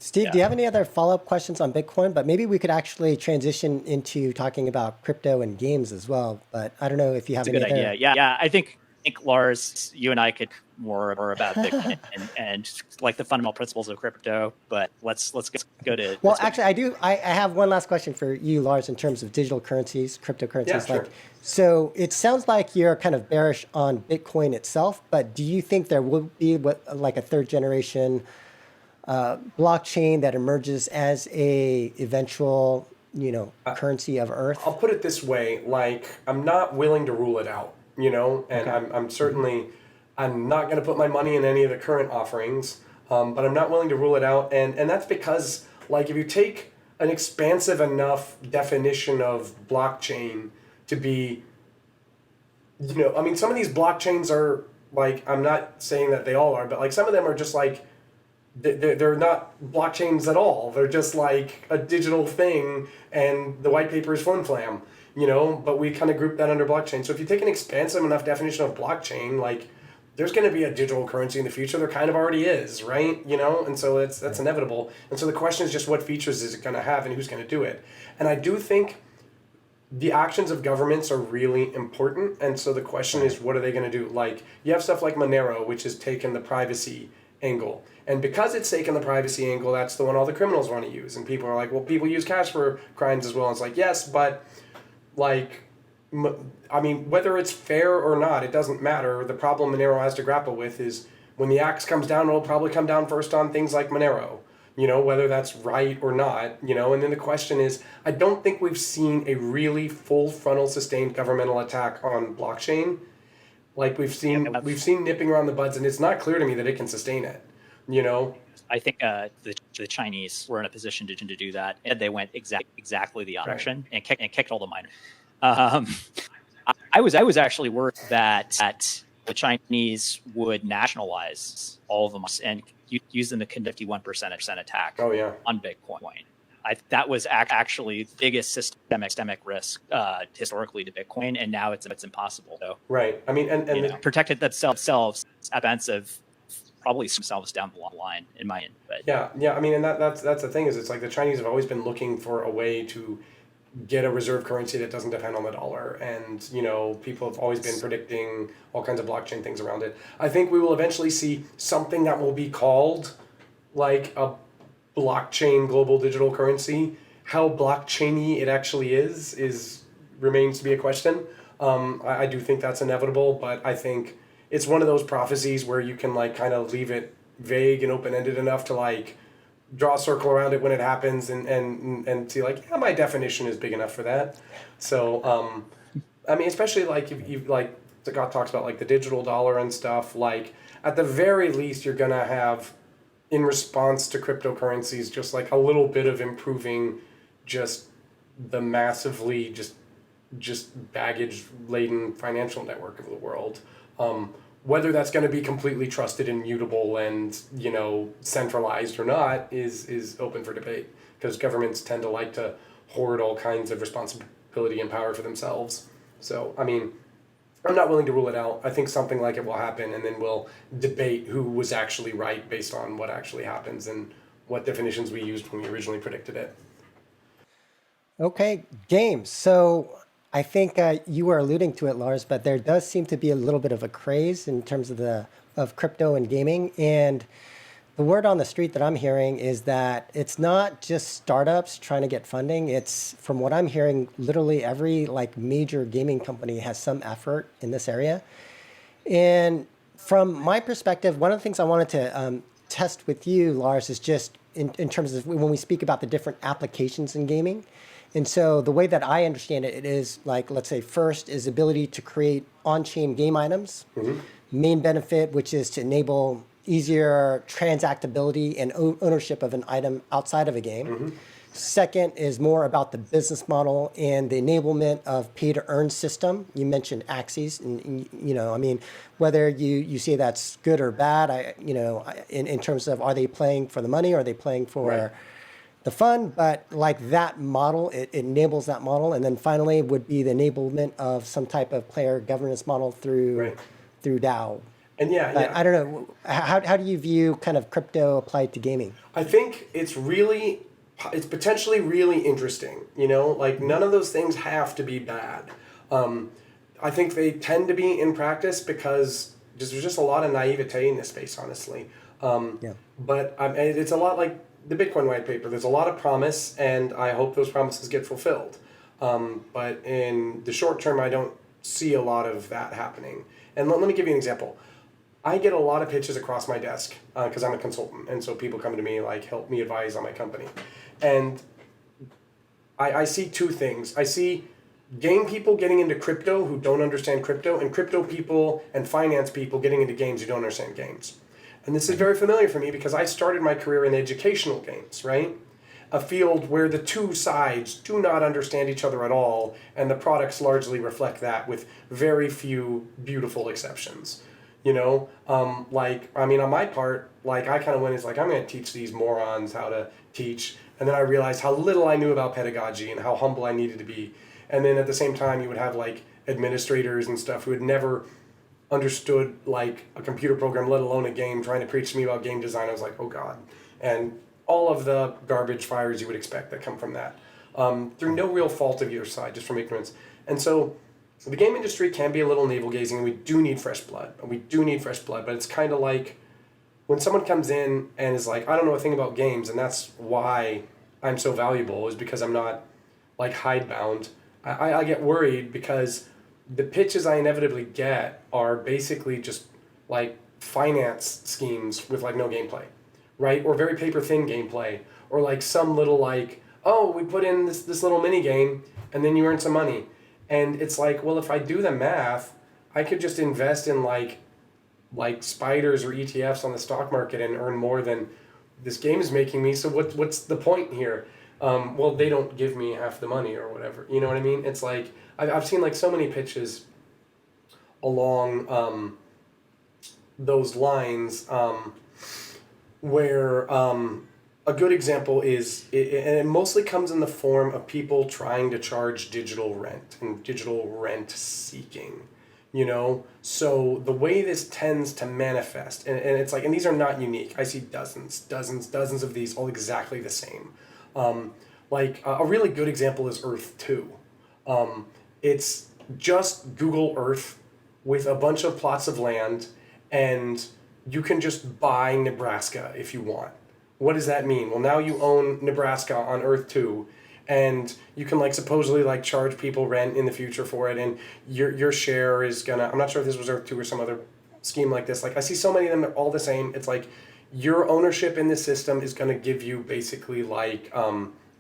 Steve, do you have any other follow-up questions on Bitcoin? But maybe we could actually transition into talking about crypto and games as well. But I don't know if you have It's a any good other. idea. Yeah. I think Lars, you and I could more about Bitcoin and like the fundamental principles of crypto. But let's go to. Well, actually, I do. I have one last question for you, Lars, in terms of digital currencies, cryptocurrencies. Yeah, sure. So it sounds like you're kind of bearish on Bitcoin itself, but do you think there will be like a third generation blockchain that emerges as a eventual, currency of Earth? I'll put it this way, like, I'm not willing to rule it out, and Okay. I'm certainly, I'm not going to put my money in any of the current offerings, but I'm not willing to rule it out, and that's because, like, if you take an expansive enough definition of blockchain to be, I mean, some of these blockchains are, like, I'm not saying that they all are, but, like, some of them are just, like, they're not blockchains at all. They're just like a digital thing, and the white paper is flim-flam, but we kind of group that under blockchain. So if you take an expansive enough definition of blockchain, like, there's going to be a digital currency in the future. There kind of already is, right? And so that's inevitable. And so the question is just what features is it going to have and who's going to do it. And I do think the actions of governments are really important. And so the question is, what are they going to do? Like, you have stuff like Monero, which has taken the privacy angle. And because it's taken the privacy angle, that's the one all the criminals want to use. And people are like, well, people use cash for crimes as well. And it's like, yes, but, like, I mean, whether it's fair or not, it doesn't matter. The problem Monero has to grapple with is when the axe comes down, it'll probably come down first on things like Monero, whether that's right or not, and then the question is, I don't think we've seen a really full frontal sustained governmental attack on blockchain. Like we've seen nipping around the buds, and it's not clear to me that it can sustain it, I think the Chinese were in a position to do that, and they went exactly the opposite direction and kicked all the miners. I was actually worried that the Chinese would nationalize all of them and use them to conduct 51% attack on Bitcoin. That was actually the biggest systemic risk historically to Bitcoin, and now it's impossible. So, right. I mean, and protected themselves at the expense of probably themselves down the line, in my end. But yeah. I mean, and that's the thing is, it's like the Chinese have always been looking for a way to get a reserve currency that doesn't depend on the dollar, and people have always been predicting all kinds of blockchain things around it. I think we will eventually see something that will be called like a blockchain global digital currency. How blockchainy it actually is remains to be a question. I do think that's inevitable, but I think it's one of those prophecies where you can like kind of leave it vague and open-ended enough to like draw a circle around it when it happens and see like, yeah, my definition is big enough for that. So I mean, especially like if you like Scott talks about like the digital dollar and stuff, like at the very least you're gonna have, in response to cryptocurrencies, just like a little bit of improving just the massively just baggage laden financial network of the world. Whether that's going to be completely trusted and mutable and centralized or not is open for debate, because governments tend to like to hoard all kinds of responsibility and power for themselves. So I mean, I'm not willing to rule it out. I think something like it will happen, and then we'll debate who was actually right based on what actually happens and what definitions we used when we originally predicted it. Okay, games. So I think you were alluding to it, Lars, but there does seem to be a little bit of a craze in terms of crypto and gaming. And the word on the street that I'm hearing is that it's not just startups trying to get funding. It's, from what I'm hearing, literally every like major gaming company has some effort in this area. And from my perspective, one of the things I wanted to test with you, Lars, is just in terms of when we speak about the different applications in gaming. And so the way that I understand it, it is like, let's say first is ability to create on-chain game items. Mm-hmm. Main benefit, which is to enable easier transactability and ownership of an item outside of a game. Mm-hmm. Second is more about the business model and the enablement of pay-to-earn system. You mentioned Axes, and I mean, whether you say that's good or bad, in terms of are they playing for the money or are they playing for the fun? But like that model, it enables that model, and then finally would be the enablement of some type of player governance model through DAO. And yeah, But yeah. I don't know. How do you view kind of crypto applied to gaming? I think it's potentially really interesting. Like none of those things have to be bad. Um, I think they tend to be in practice because there's just a lot of naivete in this space, honestly. Yeah. But it's a lot like the Bitcoin white paper. There's a lot of promise, and I hope those promises get fulfilled. But in the short term, I don't see a lot of that happening. And let me give you an example. I get a lot of pitches across my desk because I'm a consultant, and so people come to me like help me advise on my company, and I see two things. I see game people getting into crypto who don't understand crypto, and crypto people and finance people getting into games who don't understand games. And this is very familiar for me because I started my career in educational games, right? A field where the two sides do not understand each other at all, and the products largely reflect that with very few beautiful exceptions. On my part, like I kind of went as like I'm going to teach these morons how to teach, and then I realized how little I knew about pedagogy and how humble I needed to be. And then at the same time, you would have like administrators and stuff who had never understood like a computer program, let alone a game, trying to preach to me about game design. I was like, oh god, and all of the garbage fires you would expect that come from that, through no real fault of either side, just from ignorance. And so the game industry can be a little navel-gazing, and we do need fresh blood. But it's kind of like when someone comes in and is like, I don't know a thing about games, and that's why I'm so valuable, is because I'm not like hidebound. I get worried because the pitches I inevitably get are basically just like finance schemes with like no gameplay, right? Or very paper thin gameplay, or like some little like, oh, we put in this little mini game and then you earn some money. And it's like, well, if I do the math, I could just invest in like spiders or ETFs on the stock market and earn more than this game is making me. So what's the point here? Well, they don't give me half the money or whatever. You know what I mean? It's like I've seen like so many pitches along those lines where a good example is, and it mostly comes in the form of people trying to charge digital rent and digital rent seeking. So the way this tends to manifest, and it's like, and these are not unique. I see dozens of these all exactly the same. A really good example is Earth 2. It's just Google Earth with a bunch of plots of land, and you can just buy Nebraska if you want. What does that mean? Well, now you own Nebraska on Earth 2, and you can like supposedly like charge people rent in the future for it, and your share is gonna, I'm not sure if this was Earth 2 or some other scheme like this. Like I see so many of them, they're all the same. It's like your ownership in this system is gonna give you basically like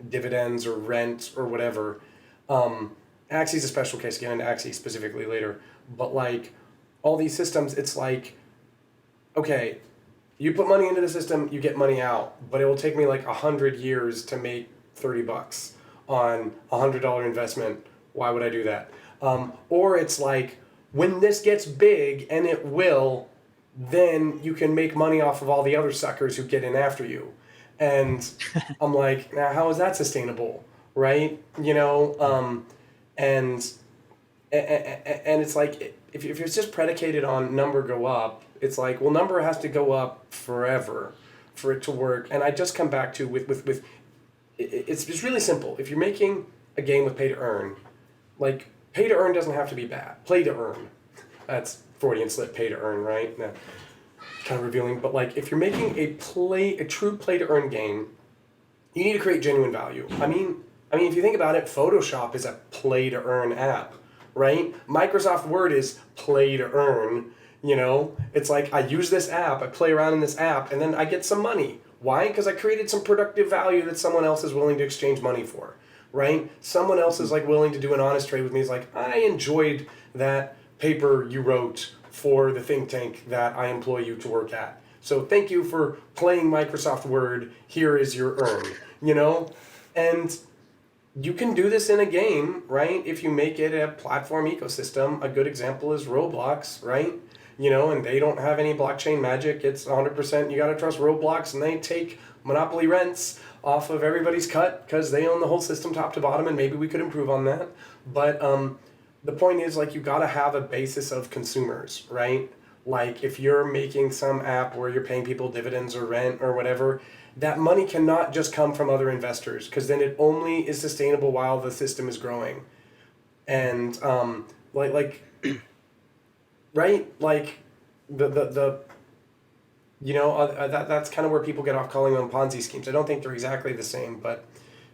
dividends or rent or whatever. Axie is a special case, get into Axie specifically later, but like all these systems, it's like, okay, you put money into the system, you get money out, but it will take me like 100 years to make $30 on a $100 investment. Why would I do that? Or it's like, when this gets big, and it will, then you can make money off of all the other suckers who get in after you. And I'm like, now how is that sustainable, right? And it's like, if it's just predicated on number go up, it's like, well, number has to go up forever for it to work. And I just come back to it's really simple. If you're making a game with pay to earn, like pay to earn doesn't have to be bad. Play to earn, that's Freudian slip, pay to earn, right? Now, kind of revealing, but like if you're making a true play to earn game, you need to create genuine value. I mean, if you think about it, Photoshop is a play to earn app, right? Microsoft Word is play to earn. It's like I use this app, I play around in this app, and then I get some money. Why? Because I created some productive value that someone else is willing to exchange money for, right? Someone else is like willing to do an honest trade with me. It's like, I enjoyed that paper you wrote for the think tank that I employ you to work at. So thank you for playing Microsoft Word. Here is your earn, And you can do this in a game, right? If you make it a platform ecosystem. A good example is Roblox, right? And they don't have any blockchain magic. It's 100%, you got to trust Roblox, and they take monopoly rents off of everybody's cut because they own the whole system top to bottom, and maybe we could improve on that. But the point is, like, you got to have a basis of consumers, right? Like if you're making some app where you're paying people dividends or rent or whatever, that money cannot just come from other investors, because then it only is sustainable while the system is growing. And like right, like the that's kind of where people get off calling them Ponzi schemes. I don't think they're exactly the same, but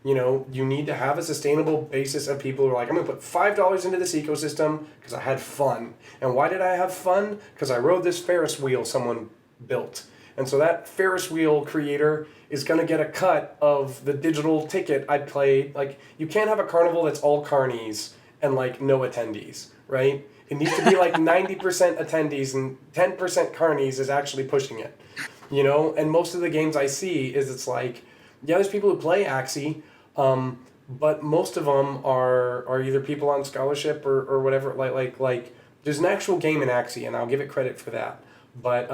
you need to have a sustainable basis of people who are like, I'm going to put $5 into this ecosystem because I had fun. And why did I have fun? Because I rode this Ferris wheel someone built. And so that Ferris wheel creator is going to get a cut of the digital ticket I played. Like, you can't have a carnival that's all carnies and like no attendees, right? It needs to be like 90% attendees and 10% carnies is actually pushing it, And most of the games I see is it's like, yeah, there's people who play Axie, but most of them are either people on scholarship or whatever. Like there's an actual game in Axie, and I'll give it credit for that. But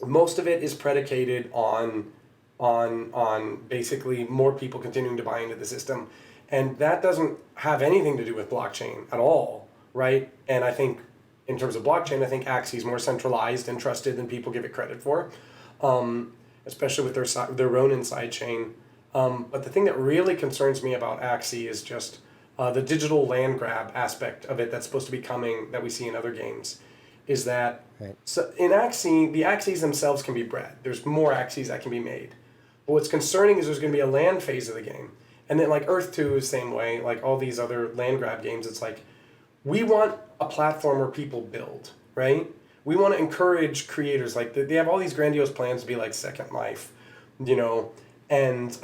most of it is predicated on basically more people continuing to buy into the system, and that doesn't have anything to do with blockchain at all, right? And I think in terms of blockchain, I think Axie is more centralized and trusted than people give it credit for, especially with their Ronin sidechain. But the thing that really concerns me about Axie is just the digital land grab aspect of it that's supposed to be coming, that we see in other games, is that so in Axie, the Axies themselves can be bred. There's more Axies that can be made. But what's concerning is there's going to be a land phase of the game. And then like Earth 2 is the same way, like all these other land grab games, it's like, we want a platform where people build, right? We want to encourage creators. Like they have all these grandiose plans to be like Second Life, and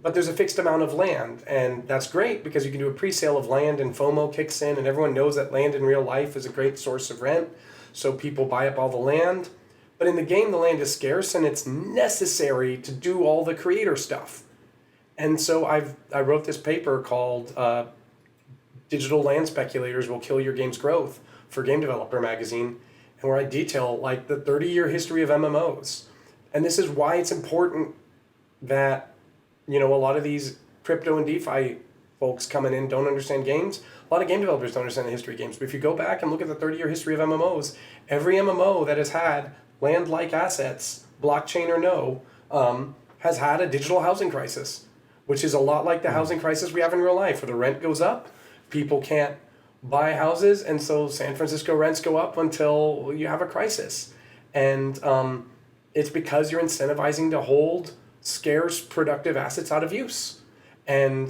but there's a fixed amount of land, and that's great because you can do a pre-sale of land and FOMO kicks in, and everyone knows that land in real life is a great source of rent, so people buy up all the land. But in the game, the land is scarce, and it's necessary to do all the creator stuff. And so I wrote this paper called Digital Land Speculators Will Kill Your Game's Growth for Game Developer Magazine, and where I detail like the 30-year history of MMOs. And this is why it's important that, a lot of these crypto and DeFi folks coming in don't understand games. A lot of game developers don't understand the history of games. But if you go back and look at the 30-year history of MMOs, every MMO that has had land-like assets, blockchain or no, has had a digital housing crisis, which is a lot like the housing crisis we have in real life, where the rent goes up, people can't buy houses, and so San Francisco rents go up until you have a crisis. And it's because you're incentivizing to hold scarce productive assets out of use. And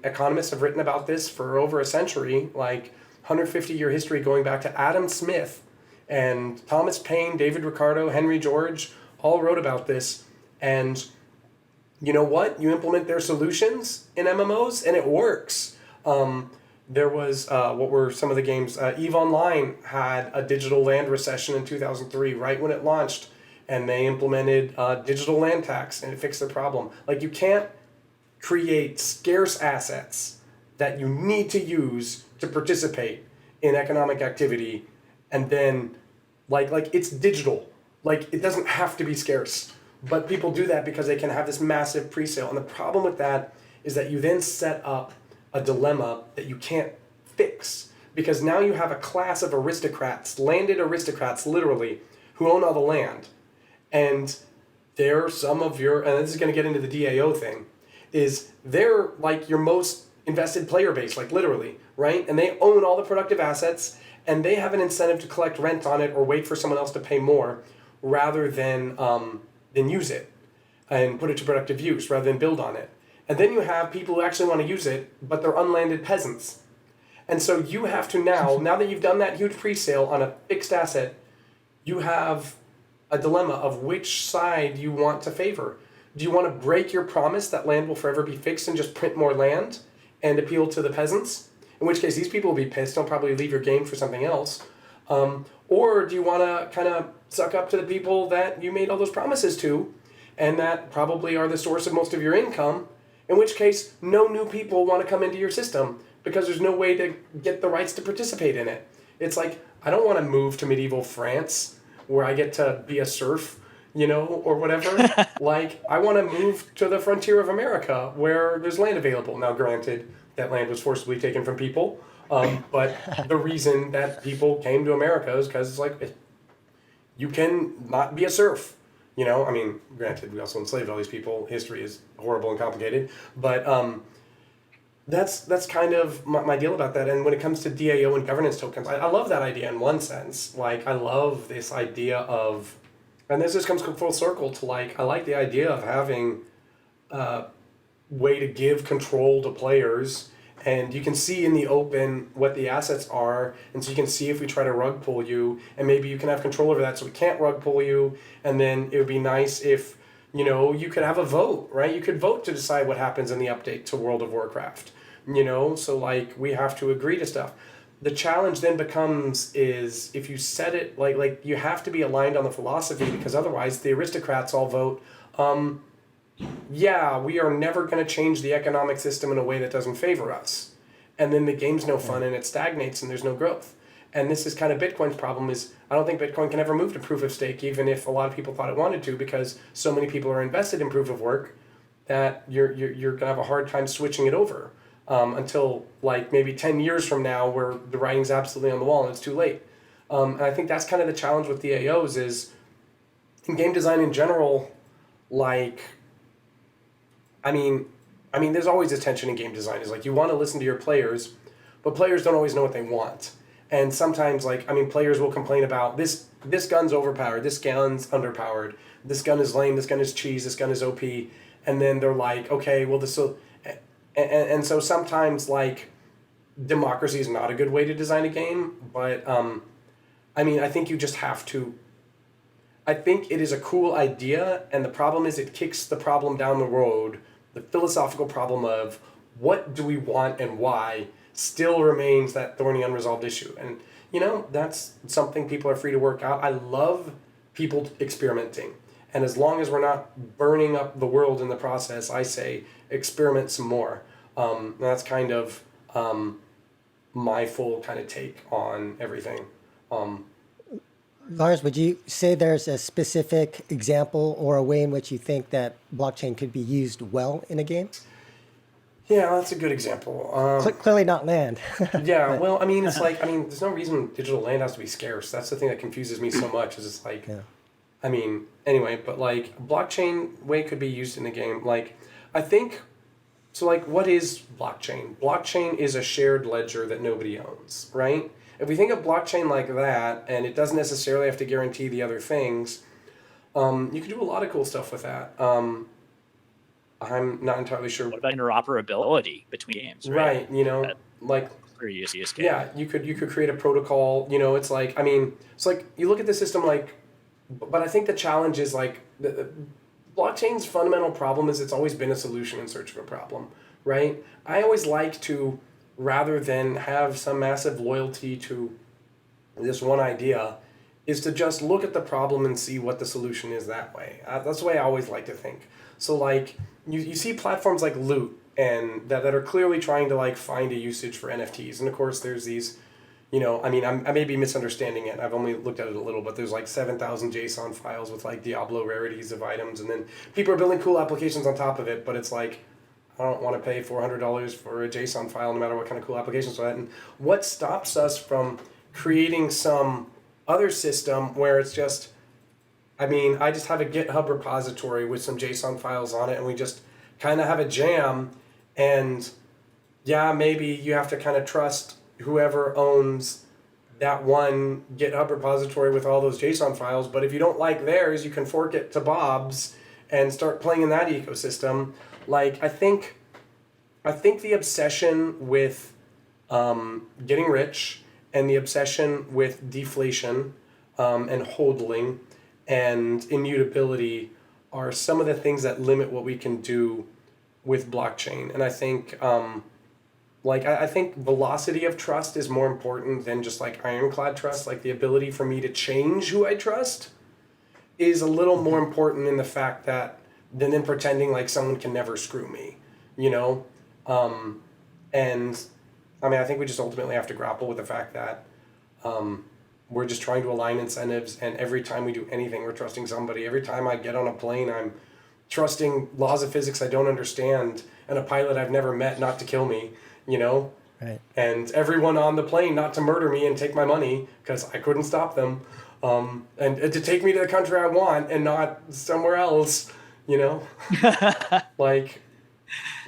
economists have written about this for over a century, like 150-year history going back to Adam Smith and Thomas Paine, David Ricardo, Henry George, all wrote about this. And you know what? You implement their solutions in MMOs and it works. There was, what were some of the games? EVE Online had a digital land recession in 2003, right when it launched. And they implemented digital land tax, and it fixed the problem. Like, you can't create scarce assets that you need to use to participate in economic activity, and then, like it's digital. Like, it doesn't have to be scarce. But people do that because they can have this massive pre-sale. And the problem with that is that you then set up a dilemma that you can't fix. Because now you have a class of aristocrats, landed aristocrats, literally, who own all the land. And they're some of your, and this is going to get into the DAO thing, is they're like your most invested player base, like literally, right? And they own all the productive assets, and they have an incentive to collect rent on it or wait for someone else to pay more rather than use it and put it to productive use rather than build on it. And then you have people who actually want to use it, but they're unlanded peasants. And so you have to now that you've done that huge pre-sale on a fixed asset, you have a dilemma of which side you want to favor. Do you want to break your promise that land will forever be fixed and just print more land and appeal to the peasants? In which case, these people will be pissed. They'll probably leave your game for something else. Or do you want to kind of suck up to the people that you made all those promises to and that probably are the source of most of your income, in which case no new people want to come into your system because there's no way to get the rights to participate in it. It's like, I don't want to move to medieval France where I get to be a serf, or whatever. Like, I want to move to the frontier of America where there's land available. Now, granted, that land was forcibly taken from people, But the reason that people came to America is because it's like, you can not be a serf. You know, I mean, granted, we also enslaved all these people. History is horrible and complicated, but that's kind of my deal about that. And when it comes to DAO and governance tokens, I love that idea in one sense. Like, I love this idea of, and this just comes full circle to, like, I like the idea of having a way to give control to players. And you can see in the open what the assets are, and so you can see if we try to rug pull you, and maybe you can have control over that so we can't rug pull you, and then it would be nice if, you know, you could have a vote, right? You could vote to decide what happens in the update to World of Warcraft, you know? So, like, we have to agree to stuff. The challenge then becomes is if you set it, like you have to be aligned on the philosophy, because otherwise the aristocrats all vote, yeah, we are never going to change the economic system in a way that doesn't favor us. And then the game's no fun and it stagnates and there's no growth. And this is kind of Bitcoin's problem is I don't think Bitcoin can ever move to proof of stake, even if a lot of people thought it wanted to, because so many people are invested in proof of work that you're going to have a hard time switching it over until like maybe 10 years from now where the writing's absolutely on the wall and it's too late. And I think that's kind of the challenge with DAOs is in game design in general, like, I mean, there's always this tension in game design. Is like you want to listen to your players, but players don't always know what they want. And sometimes, like, I mean, players will complain about this gun's overpowered, this gun's underpowered, this gun is lame, this gun is cheese, this gun is OP. And then they're like, okay, well, this will... And so sometimes, like, democracy is not a good way to design a game. But, I mean, I think you just have to... I think it is a cool idea, and the problem is it kicks the problem down the road. The philosophical problem of what do we want and why still remains that thorny unresolved issue. And, you know, that's something people are free to work out. I love people experimenting. And as long as we're not burning up the world in the process, I say experiment some more. That's kind of my full kind of take on everything. Lars, would you say there's a specific example or a way in which you think that blockchain could be used well in a game? Yeah, that's a good example. Clearly not land. Yeah, well, I mean, it's like, I mean, there's no reason digital land has to be scarce. That's the thing that confuses me so much is it's like, I mean, anyway, but like blockchain way could be used in a game. Like, I think, so like, what is blockchain? Blockchain is a shared ledger that nobody owns, right? If we think of blockchain like that, and it doesn't necessarily have to guarantee the other things, you can do a lot of cool stuff with that. I'm not entirely sure. What about interoperability between games? Right, you know, like pretty use case. Yeah, you could create a protocol. You know, it's like, I mean, it's like you look at the system like, but I think the challenge is like the blockchain's fundamental problem is it's always been a solution in search of a problem, right? I always like to, rather than have some massive loyalty to this one idea, is to just look at the problem and see what the solution is that way. That's the way I always like to think. So like you see platforms like Loot and that are clearly trying to like find a usage for NFTs. And of course there's these, you know, I mean, I may be misunderstanding it. I've only looked at it a little, but there's like 7,000 JSON files with like Diablo rarities of items. And then people are building cool applications on top of it, but it's like, I don't want to pay $400 for a JSON file no matter what kind of cool applications for that. And what stops us from creating some other system where it's just, I mean, I just have a GitHub repository with some JSON files on it and we just kind of have a jam and yeah, maybe you have to kind of trust whoever owns that one GitHub repository with all those JSON files. But if you don't like theirs, you can fork it to Bob's and start playing in that ecosystem. Like, I think the obsession with getting rich and the obsession with deflation and hodling and immutability are some of the things that limit what we can do with blockchain. And I think, I think velocity of trust is more important than just like ironclad trust. Like the ability for me to change who I trust is a little more important in the fact that than pretending like someone can never screw me, you know? And I mean, I think we just ultimately have to grapple with the fact that we're just trying to align incentives, and every time we do anything, we're trusting somebody. Every time I get on a plane, I'm trusting laws of physics I don't understand and a pilot I've never met not to kill me, you know? Right. And everyone on the plane not to murder me and take my money because I couldn't stop them, and to take me to the country I want and not somewhere else, you know? Like,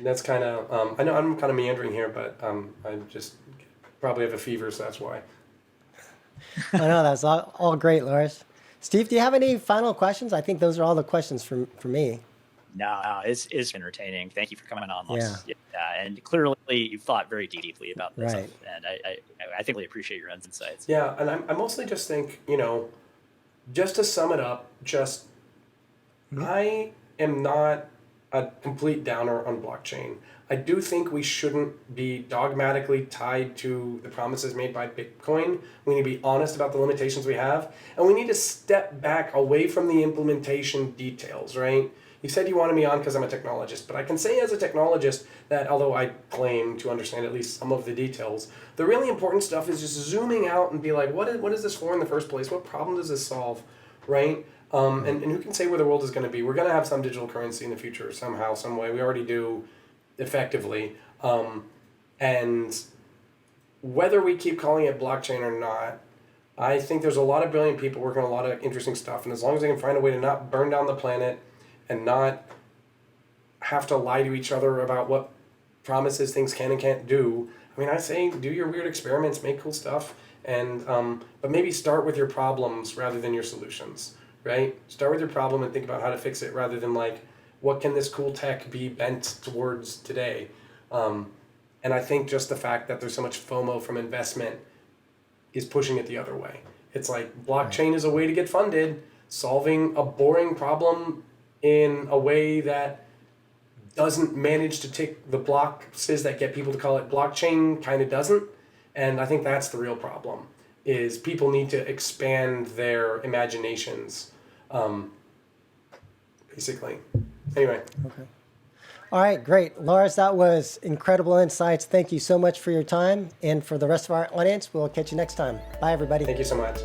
that's kind of, I know I'm kind of meandering here, but I just probably have a fever, so that's why. I know, that's all great, Lars. Steve, do you have any final questions? I think those are all the questions for me. No, it's entertaining. Thank you for coming on, Lars. Yeah. And clearly you've thought very deeply about this, Right. and I think we appreciate your insights. Yeah, and I mostly just think, just to sum it up, I am not a complete downer on blockchain. I do think we shouldn't be dogmatically tied to the promises made by Bitcoin. We need to be honest about the limitations we have, and we need to step back away from the implementation details, right? You said you wanted me on because I'm a technologist, but I can say as a technologist that although I claim to understand at least some of the details, the really important stuff is just zooming out and be like, what is this for in the first place? What problem does this solve, right? And who can say where the world is going to be? We're going to have some digital currency in the future somehow, some way. We already do effectively. And whether we keep calling it blockchain or not, I think there's a lot of brilliant people working on a lot of interesting stuff. And as long as they can find a way to not burn down the planet and not have to lie to each other about what promises things can and can't do, I mean, I say do your weird experiments, make cool stuff, and but maybe start with your problems rather than your solutions, right? Start with your problem and think about how to fix it rather than like, what can this cool tech be bent towards today? And I think just the fact that there's so much FOMO from investment is pushing it the other way. It's like blockchain is a way to get funded, solving a boring problem in a way that doesn't manage to tick the boxes that get people to call it blockchain, kind of doesn't. And I think that's the real problem, is people need to expand their imaginations, basically. Anyway. Okay. All right, great. Lars, that was incredible insights. Thank you so much for your time. And for the rest of our audience, we'll catch you next time. Bye, everybody. Thank you so much.